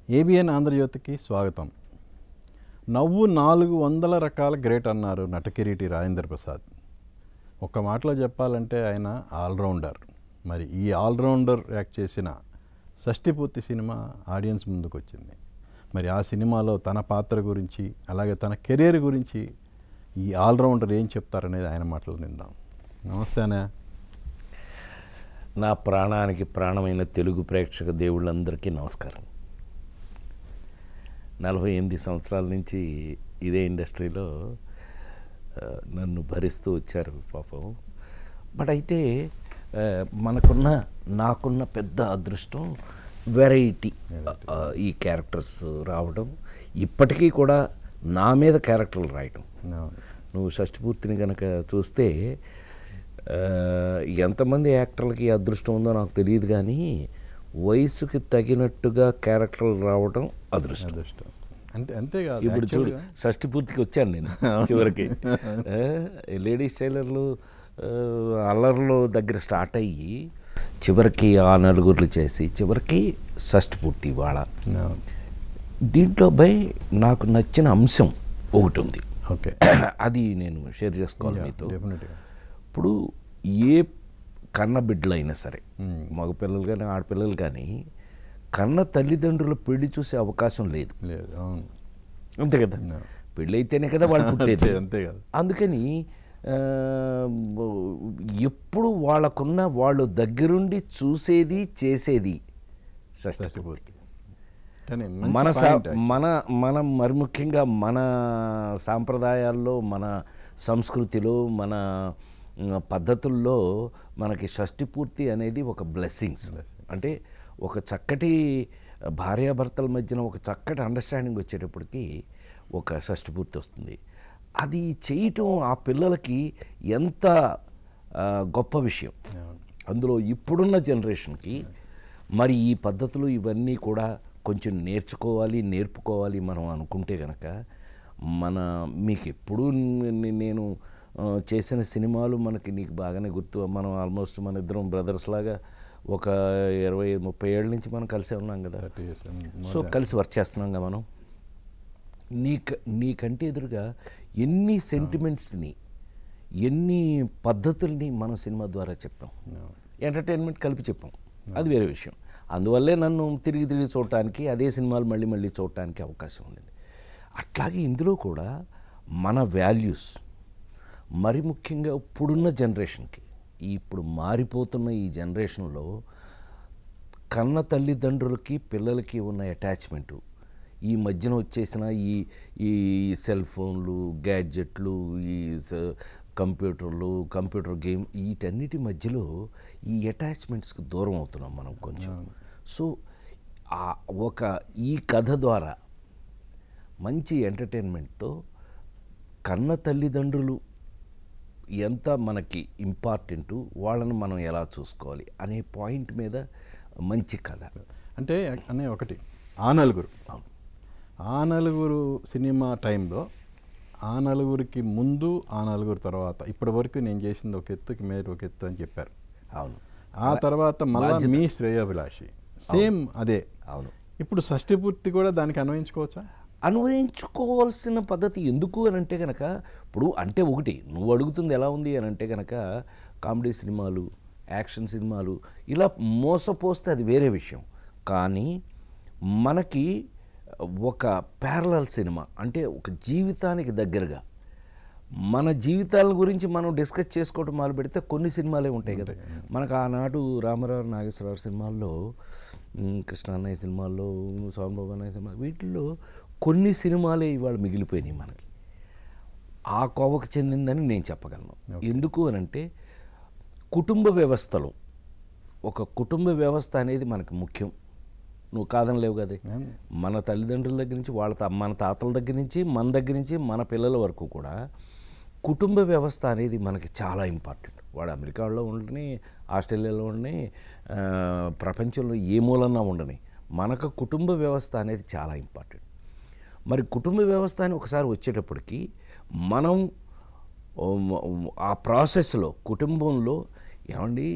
ABN ఆంధ్రజ్యోతికి స్వాగతం. నవ్వు 400 రకాల గ్రేట్ అన్నారు నటకిరీటి రాజేంద్ర ప్రసాద్. ఒక్క మాటలో చెప్పాలంటే ఆయన ఆల్రౌండర్. మరి ఈ ఆల్రౌండర్ యాక్ట్ చేసిన షష్టిపూర్తి సినిమా ఆడియన్స్ ముందుకు వచ్చింది. మరి ఆ సినిమాలో తన పాత్ర గురించి అలాగే తన కెరీర్ గురించి ఈ ఆల్రౌండర్ ఏం చెప్తారనేది ఆయన మాటలు విందాం. నమస్తే అన్నయ్య. నా ప్రాణానికి ప్రాణమైన తెలుగు ప్రేక్షక దేవుళ్ళందరికీ నమస్కారం. 48 సంవత్సరాల నుంచి ఇదే ఇండస్ట్రీలో నన్ను భరిస్తూ వచ్చారు పాపం. బట్ అయితే నాకున్న పెద్ద అదృష్టం వెరైటీ ఈ క్యారెక్టర్స్ రావడం, ఇప్పటికీ కూడా నా మీద క్యారెక్టర్లు రాయడం. నువ్వు షష్టిపూర్తిని కనుక చూస్తే ఎంతమంది యాక్టర్లకి అదృష్టం ఉందో నాకు తెలియదు, కానీ వయసుకి తగినట్టుగా క్యారెక్టర్లు రావడం అదృష్టం. అంతేకాదు, ఇప్పుడు చూడు, షష్టిపూర్తికి వచ్చాను నేను చివరికి. లేడీస్ టైలర్లు అల్లర్లు దగ్గర స్టార్ట్ అయ్యి చివరికి ఆ నలుగురులు చేసి చివరికి షష్టిపూర్తి వాళ్ళ. దీంట్లో నాకు నచ్చిన అంశం ఒకటి ఉంది. ఓకే, అది నేను షేర్ చేసుకోవాలి మీతో. ఇప్పుడు ఏ కన్న బిడ్డలైనా సరే, మగపిల్లలు కానీ ఆడపిల్లలు కానీ, కన్న తల్లిదండ్రుల పెళ్లి చూసే అవకాశం లేదు. అంతే కదా, పెళ్ళి అయితేనే కదా వాళ్ళు పుట్టేది. అంతే కదా. అందుకని ఎప్పుడు వాళ్ళు దగ్గరుండి చూసేది చేసేది షష్టిపూర్తి. మనం మరి ముఖ్యంగా మన సాంప్రదాయాల్లో, మన సంస్కృతిలో, మన పద్ధతుల్లో మనకి షష్టిపూర్తి అనేది ఒక బ్లెస్సింగ్స్. అంటే ఒక చక్కటి భార్యాభర్తల మధ్యన ఒక చక్కటి అండర్స్టాండింగ్ వచ్చేటప్పటికి ఒక షష్టిపూర్తి వస్తుంది. అది చేయటం ఆ పిల్లలకి ఎంత గొప్ప విషయం. అందులో ఇప్పుడున్న జనరేషన్కి మరి ఈ పద్ధతులు ఇవన్నీ కూడా కొంచెం నేర్పుకోవాలి మనం అనుకుంటే కనుక, మీకు ఎప్పుడూ నేను చేసిన సినిమాలు నీకు బాగానే గుర్తు. మనం ఆల్మోస్ట్ మన ఇద్దరం బ్రదర్స్ లాగా ఒక 20-30 ఏళ్ళ నుంచి మనం కలిసే ఉన్నాం కదా. సో కలిసి వర్క్ చేస్తున్నాం కదా మనం. నీకంటే ఎదురుగా ఎన్ని సెంటిమెంట్స్ని, ఎన్ని పద్ధతుల్ని మనం సినిమా ద్వారా చెప్పాం. ఎంటర్టైన్మెంట్ కలిపి చెప్పాం, అది వేరే విషయం. అందువల్లే నన్ను తిరిగి చూడటానికి, అదే సినిమాలు మళ్ళీ చూడటానికి అవకాశం ఉండేది. అట్లాగే ఇందులో కూడా మన వాల్యూస్, మరి ముఖ్యంగా ఇప్పుడున్న జనరేషన్కి, ఇప్పుడు మారిపోతున్న ఈ జనరేషన్లో కన్న తల్లిదండ్రులకి పిల్లలకి ఉన్న అటాచ్మెంటు, ఈ మధ్యన వచ్చేసిన ఈ సెల్ ఫోన్లు, గ్యాడ్జెట్లు, ఈ కంప్యూటర్ గేమ్, వీటన్నిటి మధ్యలో ఈ అటాచ్మెంట్స్కి దూరం అవుతున్నాం మనం కొంచెం. సో ఈ కథ ద్వారా మంచి ఎంటర్టైన్మెంట్తో కన్న తల్లిదండ్రులు ఎంత మనకి ఇంపార్టెంటు, వాళ్ళని మనం ఎలా చూసుకోవాలి అనే పాయింట్ మీద మంచి కథ. అంటే ఒకటి ఆ నలుగురు సినిమా టైంలో, ఆ నలుగురికి ముందు, ఆ నలుగురు తర్వాత, ఇప్పటి వరకు నేను చేసింది ఒక ఎత్తుకి మీరు ఒక ఎత్తు అని చెప్పారు. అవును. ఆ తర్వాత మళ్ళీ మీ శ్రేయోభిలాషి సేమ్ అదే. అవును. ఇప్పుడు షష్టిపూర్తి కూడా దానికి అన్వయించుకోవాల్సిన పద్ధతి ఎందుకు అని అంటే కనుక, ఇప్పుడు అంటే ఒకటి నువ్వు అడుగుతుంది ఎలా ఉంది అని అంటే కనుక, కామెడీ సినిమాలు, యాక్షన్ సినిమాలు ఇలా మోసపోస్తే అది వేరే విషయం. కానీ మనకి ఒక ప్యారలల్ సినిమా అంటే ఒక జీవితానికి దగ్గరగా, మన జీవితాల గురించి మనం డిస్కస్ చేసుకోవటం మొదలు పెడితే కొన్ని సినిమాలే ఉంటాయి కదా మనకు. ఆనాడు రామారావు నాగేశ్వరరావు సినిమాల్లో, కృష్ణ అన్నయ్య సినిమాల్లో, సోమబాబు అన్నయ్య సినిమా, వీటిల్లో కొన్ని సినిమాలే ఇవాళ మిగిలిపోయినాయి మనకి. ఆ కోవకు చెందిందని నేను చెప్పగలను. ఎందుకు అని అంటే, కుటుంబ వ్యవస్థలో ఒక కుటుంబ వ్యవస్థ అనేది మనకు ముఖ్యం. నువ్వు కాదనలేవు కదా. మన తల్లిదండ్రుల దగ్గర నుంచి మన తాతల దగ్గర నుంచి, మన దగ్గర నుంచి మన పిల్లల వరకు కూడా కుటుంబ వ్యవస్థ అనేది మనకి చాలా ఇంపార్టెంట్. వాడు అమెరికాలో ఉండని, ఆస్ట్రేలియాలో ఉండని, ప్రపంచంలో ఏ మూలన్నా ఉండని, మనకు కుటుంబ వ్యవస్థ అనేది చాలా ఇంపార్టెంట్. మరి కుటుంబ వ్యవస్థ అని ఒకసారి వచ్చేటప్పటికి మనం ఆ ప్రాసెస్లో కుటుంబంలో ఏమండి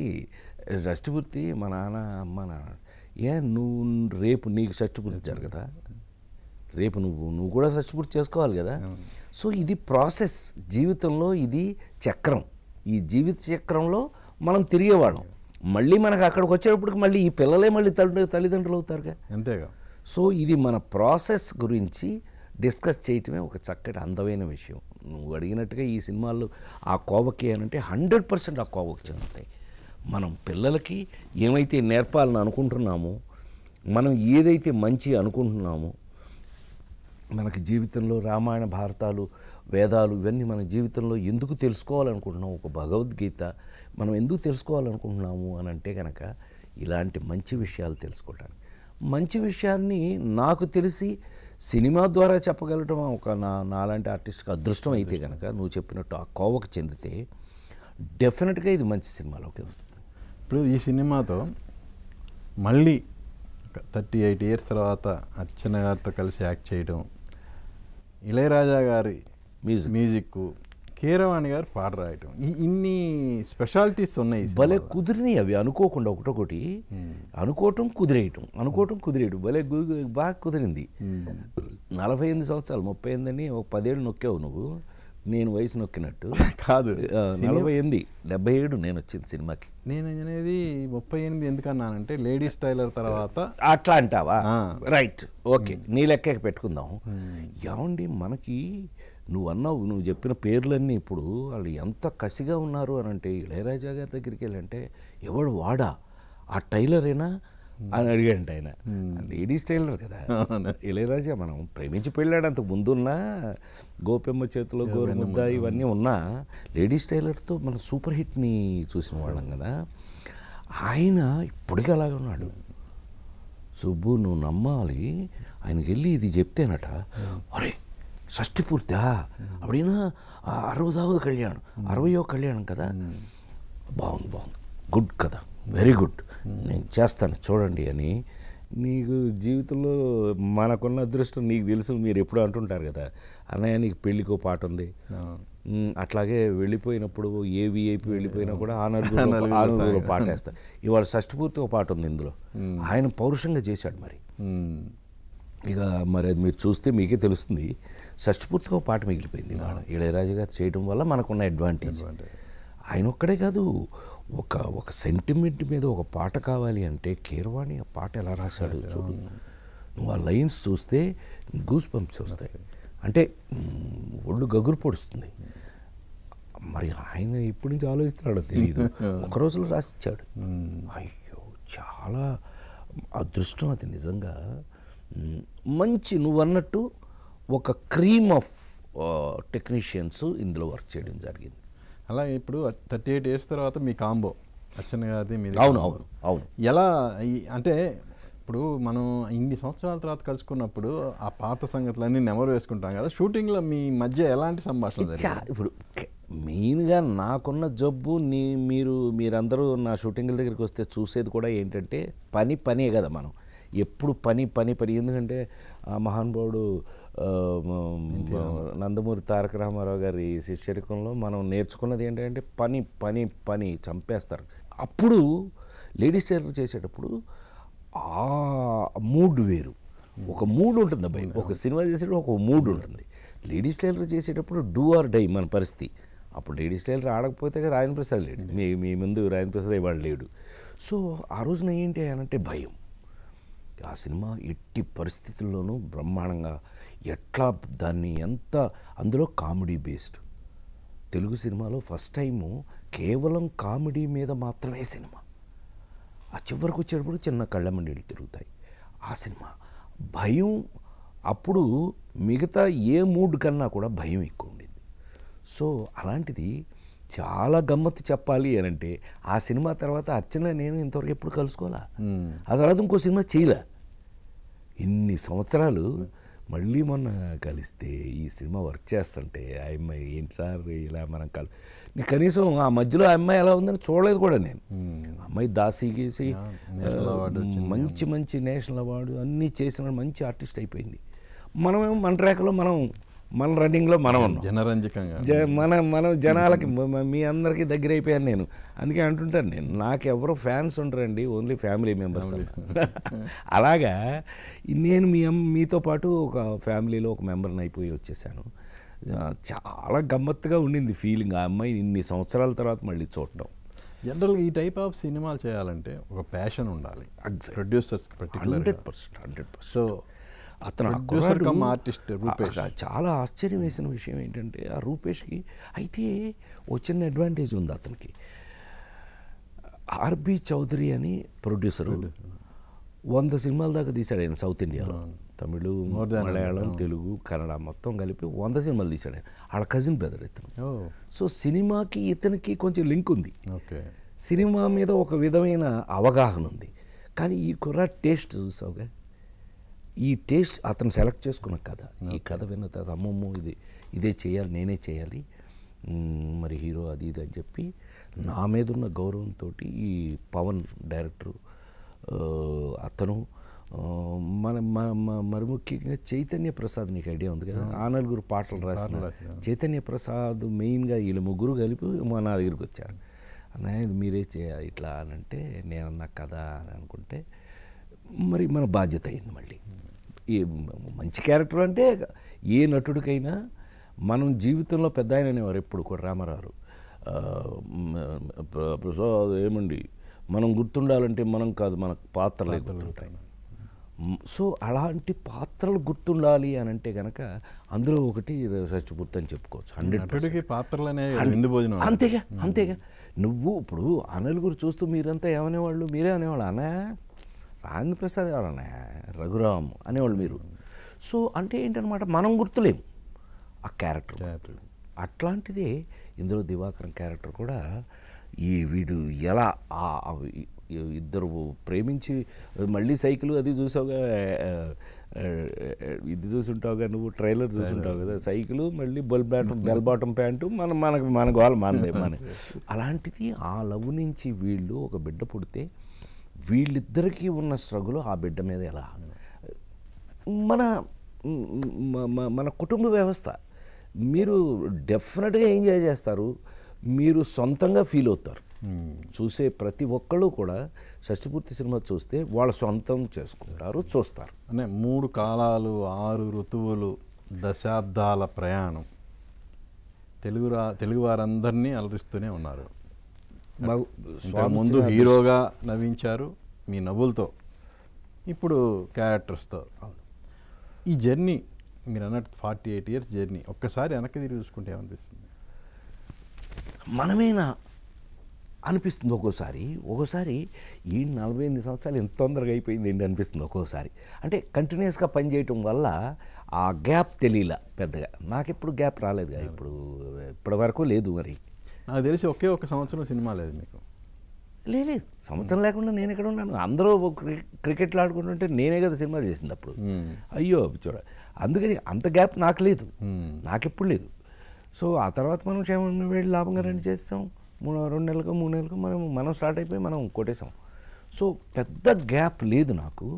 షష్టిపూర్తి మా నాన్న అమ్మ నాన్న నువ్వు రేపు నీకు షష్టిపూర్తి జరగదా? రేపు నువ్వు కూడా షష్టిపూర్తి చేసుకోవాలి కదా. సో ఇది ప్రాసెస్, జీవితంలో ఇది చక్రం. ఈ జీవిత చక్రంలో మనం తిరిగేవాళ్ళం. మళ్ళీ మనకు అక్కడికి వచ్చేటప్పటికి మళ్ళీ ఈ పిల్లలే మళ్ళీ తల్లిదండ్రులు అవుతారుగా. అంతేగా. సో ఇది మన ప్రాసెస్ గురించి డిస్కస్ చేయటమే ఒక చక్కటి అందమైన విషయం. నువ్వు అడిగినట్టుగా ఈ సినిమాల్లో ఆ కోవకి అంటే 100% ఆ కోవకి చెందుతాయి. మనం పిల్లలకి ఏమైతే నేర్పాలని అనుకుంటున్నామో, మనం ఏదైతే మంచి అనుకుంటున్నామో, మనకి జీవితంలో రామాయణ భారతాలు వేదాలు ఇవన్నీ మన జీవితంలో ఎందుకు తెలుసుకోవాలనుకుంటున్నాము, ఒక భగవద్గీత మనం ఎందుకు తెలుసుకోవాలనుకుంటున్నాము అని అంటే కనుక ఇలాంటి మంచి విషయాలు తెలుసుకోవటానికి. మంచి విషయాన్ని నాకు తెలిసి సినిమా ద్వారా చెప్పగలటం ఒక నాలాంటి ఆర్టిస్ట్కి అదృష్టం అయితే కనుక నువ్వు చెప్పినట్టు ఆ కోవకు చెందితే డెఫినెట్గా ఇది మంచి సినిమాలోకి వస్తుంది. ఇప్పుడు ఈ సినిమాతో మళ్ళీ 38 ఇయర్స్ తర్వాత అర్చన గారితో కలిసి యాక్ట్ చేయడం, ఇళయరాజా గారి మ్యూజిక్, కీరవాణి గారు పాట రాయటం, ఇన్ని స్పెషాలిటీస్ ఉన్నాయి. భలే కుదిరినాయి అవి, అనుకోకుండా ఒకటొకటి అనుకోవటం కుదిరేయటం భలే బాగా కుదిరింది. 48 సంవత్సరాలు 38 ఒక 10 ఏళ్ళు నొక్కావు నువ్వు, నేను వయసు నొక్కినట్టు కాదు. 48 77 నేను వచ్చింది సినిమాకి. నేను అనేది 38 ఎందుకన్నానంటే లేడీస్ టైలర్ తర్వాత అట్లా అంటావా? రైట్, ఓకే, నీ లెక్క పెట్టుకుందాం. ఏమండి మనకి నువ్వు చెప్పిన పేర్లన్నీ ఇప్పుడు వాళ్ళు ఎంత కసిగా ఉన్నారు అని అంటే, ఇళయరాజా గారి దగ్గరికి వెళ్ళంటే ఎవడు వాడా ఆ టైలరేనా అని అడిగాడంట ఆయన. లేడీస్ టైలర్ కదా ఇళయరాజా. మనం ప్రేమించి పెళ్ళాడు, అంతకు ముందున్నా గోపెమ్మ చేతిలో గోరుముద్ద ఇవన్నీ ఉన్నా లేడీస్ టైలర్తో మన సూపర్ హిట్ని చూసిన వాళ్ళం కదా. ఆయన ఇప్పటికీ అలాగే ఉన్నాడు. సుబ్బు నువ్వు నమ్మాలి, ఆయనకి వెళ్ళి ఇది చెప్తేనట, అరే షష్టి పూర్తా అప్పుడైనా 60వ కళ్యాణం 60వ కళ్యాణం కదా, బాగుంది గుడ్ కదా, వెరీ గుడ్, నేను చేస్తాను చూడండి అని. నీకు జీవితంలో మనకున్న అదృష్టం నీకు తెలుసు, మీరు ఎప్పుడు అంటుంటారు కదా, అన్నయ్య నీకు పెళ్ళికో పాట ఉంది. అట్లాగే వెళ్ళిపోయినప్పుడు ఏ విఐపి వెళ్ళిపోయినా కూడా ఆ నలుగురు పాట వేస్తారు. ఇవాళ షష్టిపూర్తి ఒక పాట ఉంది ఇందులో, ఆయన పౌరుషంగా చేశాడు. మరి ఇక మరి అది మీరు చూస్తే మీకే తెలుస్తుంది. షష్టిపూర్తిగా ఒక పాట మిగిలిపోయింది ఇవాళ ఇళయరాజా గారు చేయడం వల్ల మనకున్న అడ్వాంటేజ్. ఆయన ఒక్కడే కాదు, ఒక సెంటిమెంట్ మీద ఒక పాట కావాలి అంటే కీరవాణి ఆ పాట ఎలా రాశాడు చూడు. నువ్వు ఆ లైన్స్ చూస్తే గూస్ బంప్స్ వస్తాయి, అంటే ఒళ్ళు గగురు పొడుస్తుంది. మరి ఆయన ఎప్పటి నుంచి ఆలోచిస్తున్నాడో తెలియదు, ఒక రోజులో రాసిచ్చాడు. అయ్యో చాలా అదృష్టం అది నిజంగా. మంచి నువ్వు అన్నట్టు ఒక క్రీమ్ ఆఫ్ టెక్నీషియన్స్ ఇందులో వర్క్ చేయడం జరిగింది. అలాగే ఇప్పుడు 38 ఇయర్స్ తర్వాత మీ కాంబో అర్చన గారిది మీది. అవును. ఎలా అంటే ఇప్పుడు మనం ఇన్ని సంవత్సరాల తర్వాత కలుసుకున్నప్పుడు ఆ పాత సంగతులన్నీ నెమరు వేసుకుంటాం కదా, షూటింగ్లో మీ మధ్య ఎలాంటి సంభాషణ? ఇప్పుడు మెయిన్గా నాకున్న జబ్బు మీరందరూ నా షూటింగ్ల దగ్గరికి వస్తే చూసేది కూడా ఏంటంటే పనే కదా. మనం ఎప్పుడు పని. ఎందుకంటే ఆ మహానుభావుడు నందమూరి తారక రామారావు గారి శిష్యరికంలో మనం నేర్చుకున్నది ఏంటంటే పని చంపేస్తారు. అప్పుడు లేడీస్ టైలర్ చేసేటప్పుడు ఆ మూడ్ వేరు, ఒక మూడ్ ఉంటుంది అబ్బాయి. ఒక సినిమా చేసేటప్పుడు ఒక మూడ్ ఉంటుంది. లేడీస్ టైలర్ చేసేటప్పుడు డూ ఆర్ డై మన పరిస్థితి. అప్పుడు లేడీస్ టైలర్ ఆడకపోతే రాజేంద్ర ప్రసాద్ లేడు, మీ ముందు రాజేంద్ర ప్రసాద్ ఇవాళ లేడు. సో ఆ రోజున ఏంటి అంటే భయం. ఆ సినిమా ఎట్టి పరిస్థితుల్లోనూ బ్రహ్మాండంగా ఎట్లా దాన్ని ఎంత, అందులో కామెడీ బేస్డ్ తెలుగు సినిమాలో ఫస్ట్ టైము కేవలం కామెడీ మీద మాత్రమే సినిమా. ఆ చివరికి వచ్చేటప్పుడు చిన్న కళ్ళమండీలు తిరుగుతాయి. ఆ సినిమా భయం, అప్పుడు మిగతా ఏ మూడ్ కన్నా కూడా భయం ఎక్కువ ఉండేది. సో అలాంటిది చాలా గమ్మత్తు చెప్పాలి అని అంటే ఆ సినిమా తర్వాత అర్చన నేను ఇంతవరకు ఎప్పుడు కలుసుకోవాలా, ఆ తర్వాత ఇంకో సినిమా చేయలే. ఇన్ని సంవత్సరాలు మళ్ళీ మొన్న కలిస్తే ఈ సినిమా వర్క్ చేస్తుంటే ఆ అమ్మాయి ఏంటి సార్ ఇలా మనం కనీసం ఆ మధ్యలో ఆ అమ్మాయి ఎలా ఉందని చూడలేదు కూడా నేను. అమ్మాయి దాసి గీసి మంచి నేషనల్ అవార్డు అన్నీ చేసిన మంచి ఆర్టిస్ట్ అయిపోయింది. మనమేమో మన ట్రాక్లో మనం మన రన్నింగ్లో మనం ఉన్నాం. జనరంజకంగా మనం జనాలకి మీ అందరికీ దగ్గర అయిపోయాను నేను. అందుకే అంటుంటాను నేను, నాకు ఎవరో ఫ్యాన్స్ ఉండరండి, ఓన్లీ ఫ్యామిలీ మెంబర్స్. అలాగా నేను మీతో పాటు ఒక ఫ్యామిలీలో ఒక మెంబర్ని అయిపోయి వచ్చేసాను. చాలా గమ్మత్తుగా ఉండింది ఫీలింగ్, ఆ అమ్మాయి ఇన్ని సంవత్సరాల తర్వాత మళ్ళీ చూడటం. జనరల్గా ఈ టైప్ ఆఫ్ సినిమాలు చేయాలంటే ఒక ప్యాషన్ ఉండాలి ప్రొడ్యూసర్స్ పర్టికులర్ 100%. సో అతను ప్రొడ్యూసర్ కమ్ ఆర్టిస్ట్ రూపేష్. చాలా ఆశ్చర్యం వేసిన విషయం ఏంటంటే ఆ రూపేష్కి అయితే ఓ చిన్న అడ్వాంటేజ్ ఉంది అతనికి. ఆర్బి చౌదరి అని ప్రొడ్యూసరు 100 సినిమాల దాకా తీశాడు ఆయన సౌత్ ఇండియాలో. తమిళ, మలయాళం, తెలుగు, కన్నడ మొత్తం కలిపి 100 సినిమాలు తీశాడు ఆయన. వాళ్ళ కజిన్ బ్రదర్ ఇతను. సో సినిమాకి ఇతనికి కొంచెం లింక్ ఉంది. ఓకే, సినిమా మీద ఒక విధమైన అవగాహన ఉంది. కానీ ఈ కుర్రాడు టేస్ట్ చూసావుగా, ఈ టేస్ట్ అతను సెలెక్ట్ చేసుకున్న కథ, ఈ కథ విన్న తర్వాత అమ్మమ్మ ఇదే చేయాలి, నేనే చేయాలి, మరి హీరో అది ఇది అని చెప్పి నా మీద ఉన్న గౌరవంతో ఈ పవన్ డైరెక్టరు అతను మరి ముఖ్యంగా చైతన్య ప్రసాద్, నీకు ఐడియా ఉంది కదా, ఆ నలుగురు పాటలు రాసిన చైతన్య ప్రసాద్ మెయిన్గా వీళ్ళ ముగ్గురు కలిపి నా దగ్గరికి వచ్చారు. అన్నయ్య ఇది మీరే చేయాలి ఇట్లా అని అంటే, నేనన్నా కదా అని అనుకుంటే మరి మన బాధ్యత అయింది. మళ్ళీ ఈ మంచి క్యారెక్టర్ అంటే ఏ నటుడికైనా మనం జీవితంలో పెద్ద ఆయన అనేవారు ఎప్పుడు కూడా రామారావు. ప్రసాద్ ఏమండి, మనం గుర్తుండాలంటే మనం కాదు, మన పాత్రలే గుర్తుంటాయి. సో అలాంటి పాత్రలు గుర్తుండాలి అని అంటే కనుక అందులో ఒకటి సత్యమూర్తి అని చెప్పుకోవచ్చు. 100% పాత్రలనే అంతేగా. నువ్వు ఇప్పుడు ఆ నలుగురు చూస్తూ మీరంతా ఏమనేవాళ్ళు, మీరే అనేవాళ్ళు, అన్నా రాజేంద్ర ప్రసాద్ ఎవరన్నా, రఘురామ్ అనేవాళ్ళు మీరు. సో అంటే ఏంటనమాట, మనం గుర్తులేము ఆ క్యారెక్టర్. అట్లాంటిదే ఇందులో దివాకరం క్యారెక్టర్ కూడా. వీడు ఎలా ఇద్దరు ప్రేమించి మళ్ళీ సైకిల్ అది చూసావుగా, ఇది చూసుంటావుగా నువ్వు, ట్రైలర్ చూసుంటావు కదా, సైకిల్ మళ్ళీ బెల్ బాటమ్ ప్యాంటు, మన గోల మనదే. అలాంటిది ఆ లవ్ నుంచి వీళ్ళు ఒక బిడ్డ పుడితే వీళ్ళిద్దరికీ ఉన్న స్ట్రగుల్ ఆ బిడ్డ మీద ఎలా, మన కుటుంబ వ్యవస్థ మీరు డెఫినెట్గా ఎంజాయ్ చేస్తారు, మీరు సొంతంగా ఫీల్ అవుతారు. చూసే ప్రతి ఒక్కళ్ళు కూడా షష్టిపూర్తి సినిమా చూస్తే వాళ్ళ సొంతం చేసుకుంటారు, చూస్తారు. అంటే 3 కాలాలు, 6 ఋతువులు, దశాబ్దాల ప్రయాణం, తెలుగు వారందరినీ అలరిస్తూనే ఉన్నారు. ముందు హీరోగా నవ్వించారు మీ నవ్వులతో, ఇప్పుడు క్యారెక్టర్స్తో. ఈ జర్నీ మీరు అన్నట్టు 48 years జర్నీ ఒక్కసారి వెనక్కి తిరిగి చూసుకుంటే ఏమనిపిస్తుంది? మనమేనా అనిపిస్తుంది ఒక్కోసారి ఈ 48 సంవత్సరాలు ఎంత తొందరగా అయిపోయింది ఏంటి అనిపిస్తుంది ఒక్కోసారి. అంటే కంటిన్యూస్గా పనిచేయటం వల్ల ఆ గ్యాప్ తెలియలా పెద్దగా. నాకు ఎప్పుడు గ్యాప్ రాలేదుగా, ఇప్పటి వరకు లేదు. మరి నాకు తెలిసి ఒక సంవత్సరం సినిమా లేదు మీకు? లేదు, సంవత్సరం లేకుండా నేను ఎక్కడ ఉన్నాను? అందరూ క్రికెట్లు ఆడుకుంటుంటే నేనే కదా సినిమా చేసింది అప్పుడు. అయ్యో చూడ, అందుకని అంత గ్యాప్ నాకు లేదు, నాకెప్పుడు లేదు. సో ఆ తర్వాత మనం క్షేమంగా వెళ్ళి లాభంగా రెండు చేస్తాం, 2 నెలలకు 3 నెలలకు మనం స్టార్ట్ అయిపోయి మనం కొట్టేసాం. సో పెద్ద గ్యాప్ లేదు నాకు.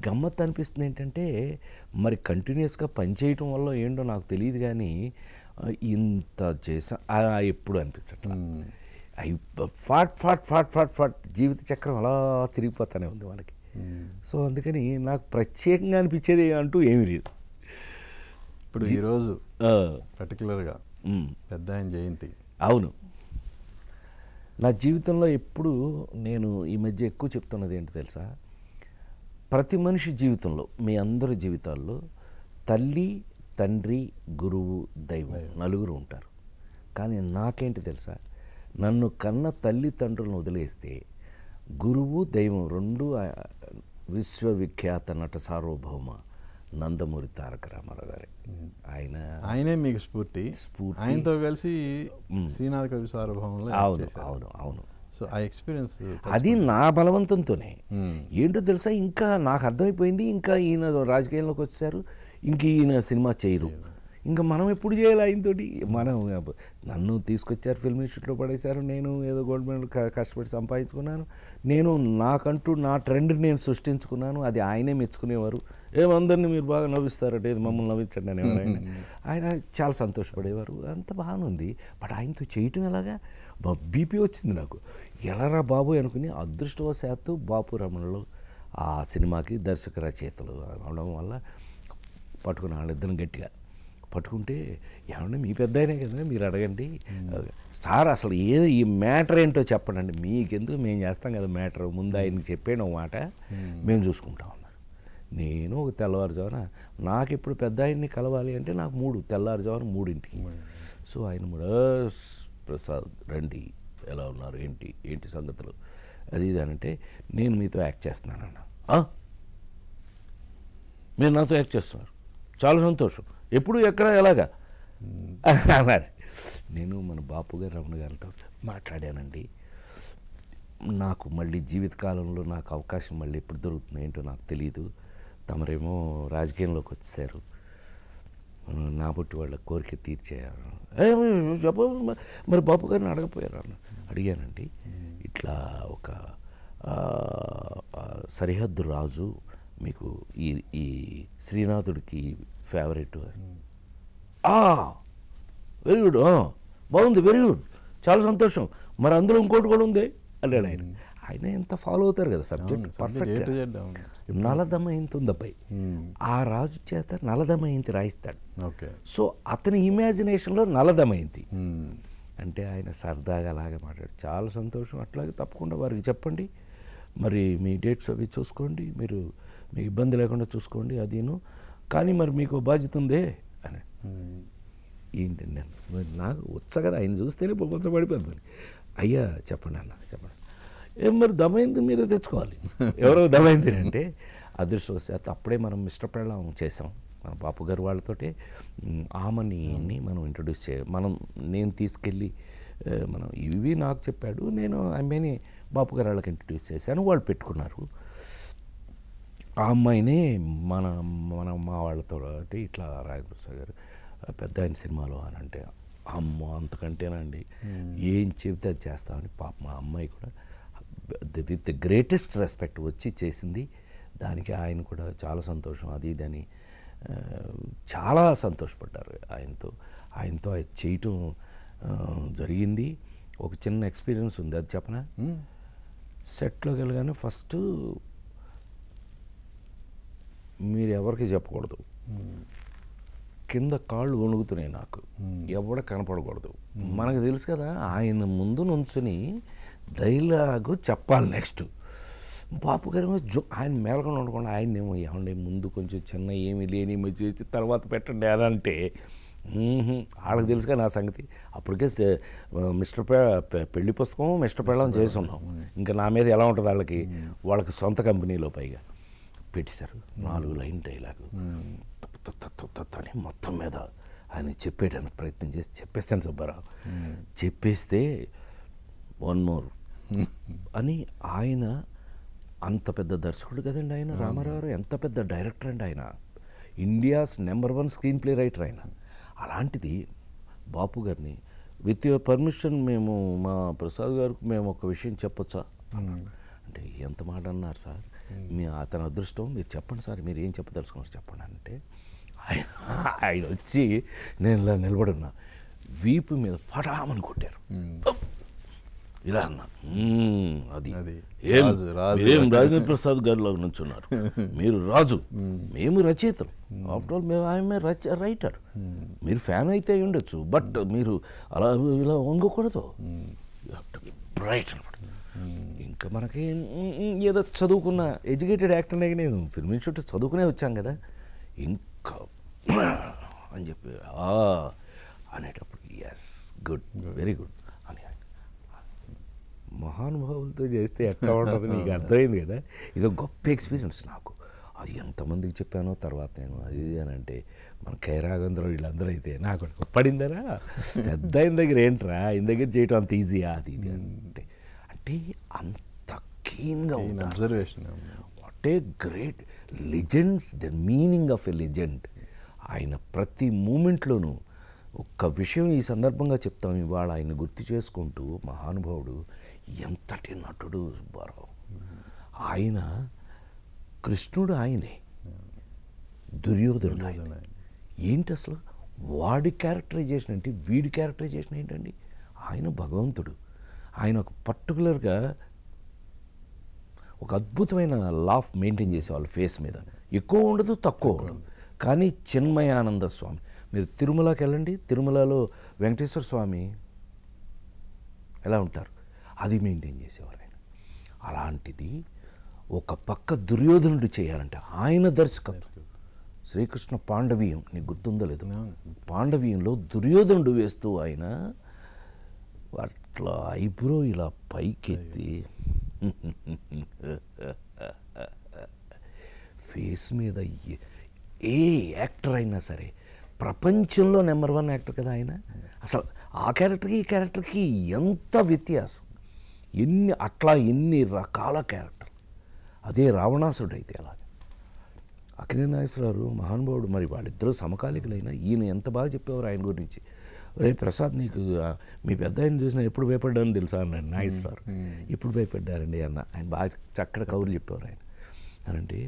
గమ్మత్తు అనిపిస్తుంది ఏంటంటే, మరి కంటిన్యూస్గా పనిచేయటం వల్ల ఏంటో నాకు తెలియదు, కానీ ఇంత చేసా ఎప్పుడు అనిపించట్లా. ఫాట్ జీవిత చక్రం అలా తిరిగిపోతానే ఉంది మనకి. సో అందుకని నాకు ప్రత్యేకంగా అనిపించేది అంటూ ఏమీ లేదు. ఇప్పుడు ఈరోజు పర్టికులర్గా పెద్ద ఆయన జయంతి. అవును, నా జీవితంలో ఎప్పుడు నేను ఈ మధ్య ఎక్కువ చెప్తున్నది ఏంటి తెలుసా, ప్రతి మనిషి జీవితంలో, మీ అందరి జీవితాల్లో తల్లి, తండ్రి, గురువు, దైవం నలుగురు ఉంటారు. కానీ నాకేంటి తెలుసా, నన్ను కన్న తల్లిదండ్రులను వదిలేస్తే గురువు, దైవం 2 విశ్వవిఖ్యాత నట సార్వభౌమ నందమూరి తారక రామారావు గారే. ఆయనే మీకు స్ఫూర్తి. ఆయనతో కలిసి శ్రీనాథ కవి సార్వభౌమంలో. అవును. సో ఆ ఎక్స్పీరియన్స్ అది నా బలవంతంతోనే. ఏంటో తెలుసా, ఇంకా నాకు అర్థమైపోయింది, ఇంకా ఈయన రాజకీయాల్లోకి వచ్చారు, ఇంక ఈయన సినిమా చేయరు, ఇంకా మనం ఎప్పుడు చేయాలి ఆయనతోటి? మనం నన్ను తీసుకొచ్చారు ఫిల్మ్ ఇన్స్టిట్యూట్లో పడేశారు, నేను ఏదో గోల్డ్ మెడల్ కష్టపడి సంపాదించుకున్నాను, నేను నాకంటూ నా ట్రెండ్ నేను సృష్టించుకున్నాను, అది ఆయనే మెచ్చుకునేవారు. ఏమందరినీ మీరు బాగా నవ్విస్తారట, ఏది మమ్మల్ని నవ్వించండి అనేవారు ఆయన. ఆయన చాలా సంతోషపడేవారు, అంత బాగానే ఉంది. బట్ ఆయనతో చేయటం ఎలాగా బీపీ వచ్చింది నాకు. ఎలారా బాబు అనుకుని అదృష్టవశాత్తు బాపు రమణలో ఆ సినిమాకి దర్శక రచయితలు అవడం వల్ల పట్టుకుని వాళ్ళిద్దరిని గట్టిగా పట్టుకుంటే, ఏమంటే మీ పెద్ద అయినా కదా మీరు అడగండి సార్, అసలు ఏదో ఈ మ్యాటర్ ఏంటో చెప్పండి, మీకెందుకు మేము చేస్తాం కదా మ్యాటర్, ముందు ఆయనకి చెప్పాను ఒక మాట, మేము చూసుకుంటాం అన్నారు. నేను ఒక తెల్లవారుజామున నాకు ఇప్పుడు పెద్ద ఆయన్ని కలవాలి అంటే నాకు తెల్లవారుజామున 3ంటికి. సో ఆయన ప్రసాద్ రండి, ఎలా ఉన్నారు, ఏంటి సంగతులు, అది ఇది అనంటే, నేను మీతో యాక్ట్ చేస్తున్నానన్న. మీరు నాతో యాక్ట్ చేస్తున్నారు, చాలా సంతోషం, ఎప్పుడు ఎక్కడ ఎలాగా అన్నారు. నేను మన బాపు గారు రమణ గారితో మాట్లాడానండి, నాకు మళ్ళీ జీవితకాలంలో నాకు అవకాశం మళ్ళీ ఎప్పుడు దొరుకుతుంది ఏంటో నాకు తెలియదు, తమరేమో రాజకీయంలోకి వచ్చేసారు, నా బుట్టి వాళ్ళ కోరిక తీర్చేయారు. చెప్ప మరి బాపు గారిని అడగపోయారు అన్న. అడిగానండి, ఇట్లా ఒక సరిహద్దు రాజు మీకు ఈ శ్రీనాథుడికి ఫేవరెట్. వెరీ గుడ్, బాగుంది, వెరీ గుడ్, చాలా సంతోషం, మరి అందులో ఇంకోటి కూడా ఉంది అన్నాడు ఆయన. ఆయన ఎంత ఫాలో అవుతారు కదా సబ్జెక్ట్ పర్ఫెక్ట్. నలదమయంతి ఉంది అబ్బాయి, ఆ రాజు చేత నలదమయంతి రాయిస్తాడు. సో అతని ఇమాజినేషన్లో నలదమయంతి అంటే ఆయన సరదాగా అలాగే మాట్లాడు, చాలా సంతోషం, అట్లాగే తప్పకుండా వారికి చెప్పండి, మరి మీ డేట్స్ అవి చూసుకోండి, మీరు మీకు ఇబ్బంది లేకుండా చూసుకోండి అదిను, కానీ మరి మీకు బాధ్యత ఉందే అని. ఏంటండి మరి నాకు ఉత్సగా ఆయన చూస్తేనే కొంచెం పడిపోయింది. అయ్యా చెప్పండి అన్న, చెప్పండి. మరి దమయంతి మీరే తెచ్చుకోవాలి. ఎవరో దమయంతి అంటే అదృష్టవశాత్తు అప్పుడే మనం మిస్టర్ పెళ్ళాం చేసాం మన బాపు గారు వాళ్ళతోటి. ఆమెని మనం ఇంట్రొడ్యూస్ నేను తీసుకెళ్ళి మనం ఇవి నాకు చెప్పాడు, నేను ఆమెని బాపు గారు వాళ్ళకి ఇంట్రొడ్యూస్ చేశాను, వాళ్ళు పెట్టుకున్నారు. ఆ అమ్మాయినే మా వాళ్ళతో ఇట్లా రాజప్రసాద్ గారు పెద్ద ఆయన సినిమాలో అని అంటే, అమ్మో అంతకంటేనండి, ఏం చెబితే అది చేస్తామని పాప మా అమ్మాయి కూడా విత్ ది గ్రేటెస్ట్ రెస్పెక్ట్ వచ్చి చేసింది. దానికి ఆయన కూడా చాలా సంతోషం, అది ఇదని చాలా సంతోషపడ్డారు. ఆయనతో అది చేయటం జరిగింది. ఒక చిన్న ఎక్స్పీరియన్స్ ఉంది, అది చెప్పనా? సెట్లోకి వెళ్ళగానే ఫస్ట్ మీరు ఎవరికి చెప్పకూడదు, కింద కాళ్ళు వణుకుతున్నాయి నాకు, ఎవడ కనపడకూడదు. మనకు తెలుసు కదా ఆయన ముందు నుంచుని డైలాగు చెప్పాలి. నెక్స్ట్ బాపు గారేమో ఆయన మేలకుండా ఉండకుండా ఆయన్నేమో ఏమండి ముందు కొంచెం చిన్న ఏమీ లేని మధ్య తర్వాత పెట్టండి అని అంటే, వాళ్ళకి తెలుసుగా నా సంగతి. అప్పటికే మిస్టర్ పెళ్లి పుస్తకం మిస్టర్ పెళ్ళం చేసి ఉన్నాం, ఇంకా నా మీద ఎలా ఉంటుంది వాళ్ళకి సొంత కంపెనీలో పైగా పెట్టేశారు. 4 లైన్ డైలాగు అని మొత్తం మీద ఆయన చెప్పేయడానికి ప్రయత్నం చేసి చెప్పేస్తాను సుబ్బారావు. చెప్పేస్తే 1 more అని, ఆయన అంత పెద్ద దర్శకుడు కదండి ఆయన. రామారావు ఎంత పెద్ద డైరెక్టర్ అండి ఆయన, India's number 1 screen play writer ఆయన. అలాంటిది బాపు గారిని విత్ యువర్ పర్మిషన్ మేము మా ప్రసాద్ గారికి మేము ఒక విషయం చెప్పొచ్చా అంటే, ఎంత మాట అన్నారు సార్, అతని అదృష్టం, మీరు చెప్పండి సార్, మీరు ఏం చెప్పదలుచుకున్నారు చెప్పండి అంటే, ఆయన వచ్చి నేను ఇలా నిలబడున్నా, వీపు మీద పటామని కొట్టారు. ఇలా అన్నా, అది ఏం రాజేంద్ర ప్రసాద్ గారిలో నుంచున్నారు, మీరు రాజు, మేము రచయితలు, ఆఫ్టర్ ఆల్ మేము ఆమె రైటర్, మీరు ఫ్యాన్ అయితే ఉండొచ్చు, బట్ మీరు అలా ఇలా వంగకూడదు, బ్రైట్ అనమాట. ఇంకా మనకి ఏదో చదువుకున్న ఎడ్యుకేటెడ్ యాక్టర్నే, నేను ఫిల్మ్ ఇన్స్టిట్యూట్ చదువుకునే వచ్చాం కదా, ఇంకా అని చెప్పి అనేటప్పుడు ఎస్ గుడ్, వెరీ గుడ్ అని. మహానుభావులతో చేస్తే ఎట్లా ఉంటుంది నీకు అర్థమైంది కదా. ఇదో గొప్ప ఎక్స్పీరియన్స్ నాకు. అది ఎంతమందికి చెప్పానో తర్వాత నేను అది అని అంటే, మన కైరాగంధ్ర వీళ్ళందరూ అయితే నాకు పడిందరా పెద్ద ఆయన దగ్గర ఏంట్రా ఆయన దగ్గర చేయటం అంత ఈజీయా అది ఇది అంటే, అంటే అంత కీన్గా ఉంది observation. What a great legends, the meaning of a legend. ఆయన ప్రతి మూమెంట్లోనూ ఒక్క విషయం ఈ సందర్భంగా చెప్తాం, ఇవాళ ఆయన గుర్తు చేసుకుంటూ మహానుభావుడు ఎంతటి నటుడు సుబ్బారావు. ఆయన కృష్ణుడు ఆయనే, దుర్యోధనుడు ఆయన. ఏంటి అసలు వాడి క్యారెక్టరైజేషన్ అంటే, వీడి క్యారెక్టరైజేషన్ ఏంటండి? ఆయన భగవంతుడు. ఆయన ఒక పర్టికులర్గా ఒక అద్భుతమైన లాఫ్ మెయింటైన్ చేసేవాళ్ళు ఫేస్ మీద. ఎక్కువ ఉండదు, తక్కువ ఉండదు. కానీ చిన్మయానంద స్వామి, మీరు తిరుమలకి వెళ్ళండి, తిరుమలలో వెంకటేశ్వర స్వామి ఎలా ఉంటారు, అది మెయింటైన్ చేసేవారు ఆయన. అలాంటిది ఒక పక్క దుర్యోధనుడు చేయాలంటే ఆయన దర్శకత్వం. శ్రీకృష్ణ పాండవీయం నీకు గుర్తుందో లేదు, పాండవీయంలో దుర్యోధనుడు వేస్తూ ఆయన అట్లా ఐబ్రో ఇలా పైకెత్తి ఫేస్ మీద ఏ యాక్టర్ అయినా సరే, ప్రపంచంలో నెంబర్ 1 యాక్టర్ కదా ఆయన. అసలు ఆ క్యారెక్టర్కి ఈ క్యారెక్టర్కి ఎంత వ్యత్యాసం, ఎన్ని రకాల క్యారెక్టర్. అదే రావణాసుడు అయితే అలాగే. అక్కినేని నాగేశ్వరరావు మహానుభావుడు, మరి వాళ్ళిద్దరూ సమకాలికులైనా ఈయన ఎంత బాగా చెప్పేవారు ఆయన గురించి. రే ప్రసాద్, నీకు మీ పెద్ద ఆయన చూసిన ఎప్పుడు భయపడ్డాను తెలుసా అన్నాడు నాగేశ్వరరావు. ఎప్పుడు భయపడ్డారండి అన్న. ఆయన బాగా చక్కటి కౌరులు చెప్పేవారు ఆయన. అనంటే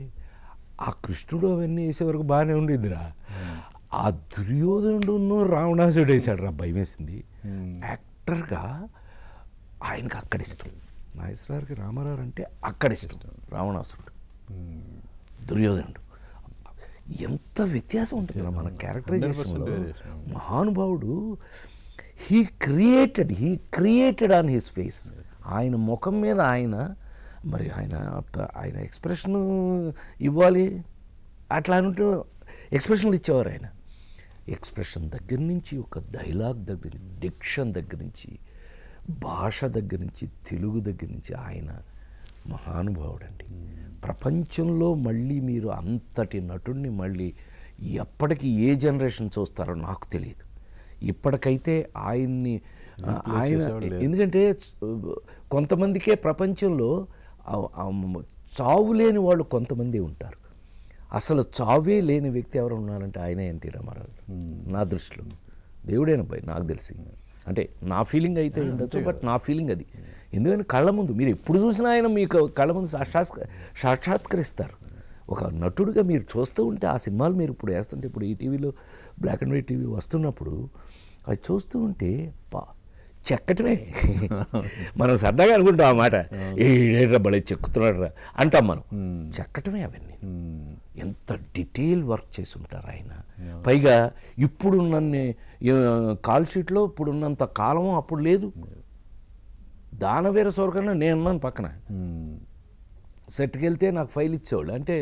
ఆ కృష్ణుడు అవన్నీ వేసే వరకు బాగానే ఉండిద్దిరా, ఆ దుర్యోధనుడును రావణాసుడు వేసాడు రా, భయం వేసింది. యాక్టర్గా ఆయనకు అక్కడ ఇష్టం, నాగేశ్వరరావుకి రామారావు అంటే అక్కడ ఇష్టం. రావణాసురుడు, దుర్యోధనుడు, ఎంత వ్యత్యాసం ఉంటుంది మన క్యారెక్టరైజేషన్లో. మహానుభావుడు he created on his face. ఆయన ముఖం మీద ఆయన ఎక్స్ప్రెషన్ ఇవ్వాలి, అట్లా అంటూ ఎక్స్ప్రెషన్లు ఇచ్చేవారు ఆయన. ఎక్స్ప్రెషన్ దగ్గర నుంచి, ఒక డైలాగ్ దగ్గర నుంచి, డిక్షన్ దగ్గర నుంచి, భాష దగ్గర నుంచి, తెలుగు దగ్గర నుంచి ఆయన మహానుభావుడు అండి. ప్రపంచంలో మళ్ళీ మీరు అంతటి నటుడిని మళ్ళీ ఎప్పటికీ ఏ జనరేషన్ చూస్తారో నాకు తెలియదు. ఇప్పటికైతే ఆయన ఎందుకంటే కొంతమందికే ప్రపంచంలో చావు లేని వాళ్ళు కొంతమంది ఉంటారు. అసలు చావే లేని వ్యక్తి ఎవరు ఉన్నారంటే ఆయనే ఎన్టీ రామారావు నా దృష్టిలో. దేవుడేనబ్బాయి నాకు తెలిసి, అంటే నా ఫీలింగ్ అయితే ఉండొచ్చు, బట్ నా ఫీలింగ్ అది. ఎందుకంటే కళ్ళ ముందు మీరు ఎప్పుడు చూసినా ఆయన మీకు కళ్ళ ముందు సాక్షాత్కరిస్తారు. ఒక నటుడిగా మీరు చూస్తూ ఉంటే ఆ సినిమాలు మీరు ఇప్పుడు వేస్తుంటే, ఇప్పుడు ఈ టీవీలో బ్లాక్ అండ్ వైట్ టీవీ వస్తున్నప్పుడు అది చూస్తూ ఉంటే చెక్కటమే. మనం సరదాగా అనుకుంటాం ఆ మాట, ఏడేట్రా బలే చెక్కుతున్నాడు రా అంటాం మనం. చెక్కటమే అవన్నీ. ఎంత డీటెయిల్ వర్క్ చేసి ఉంటారు ఆయన. పైగా ఇప్పుడున్న కాల్ షీట్లో ఇప్పుడున్నంత కాలం అప్పుడు లేదు. దానవీర సోరకన్నా నేనున్నాను పక్కన. సెట్కి వెళ్తే నాకు ఫైల్ ఇచ్చేవాళ్ళు, అంటే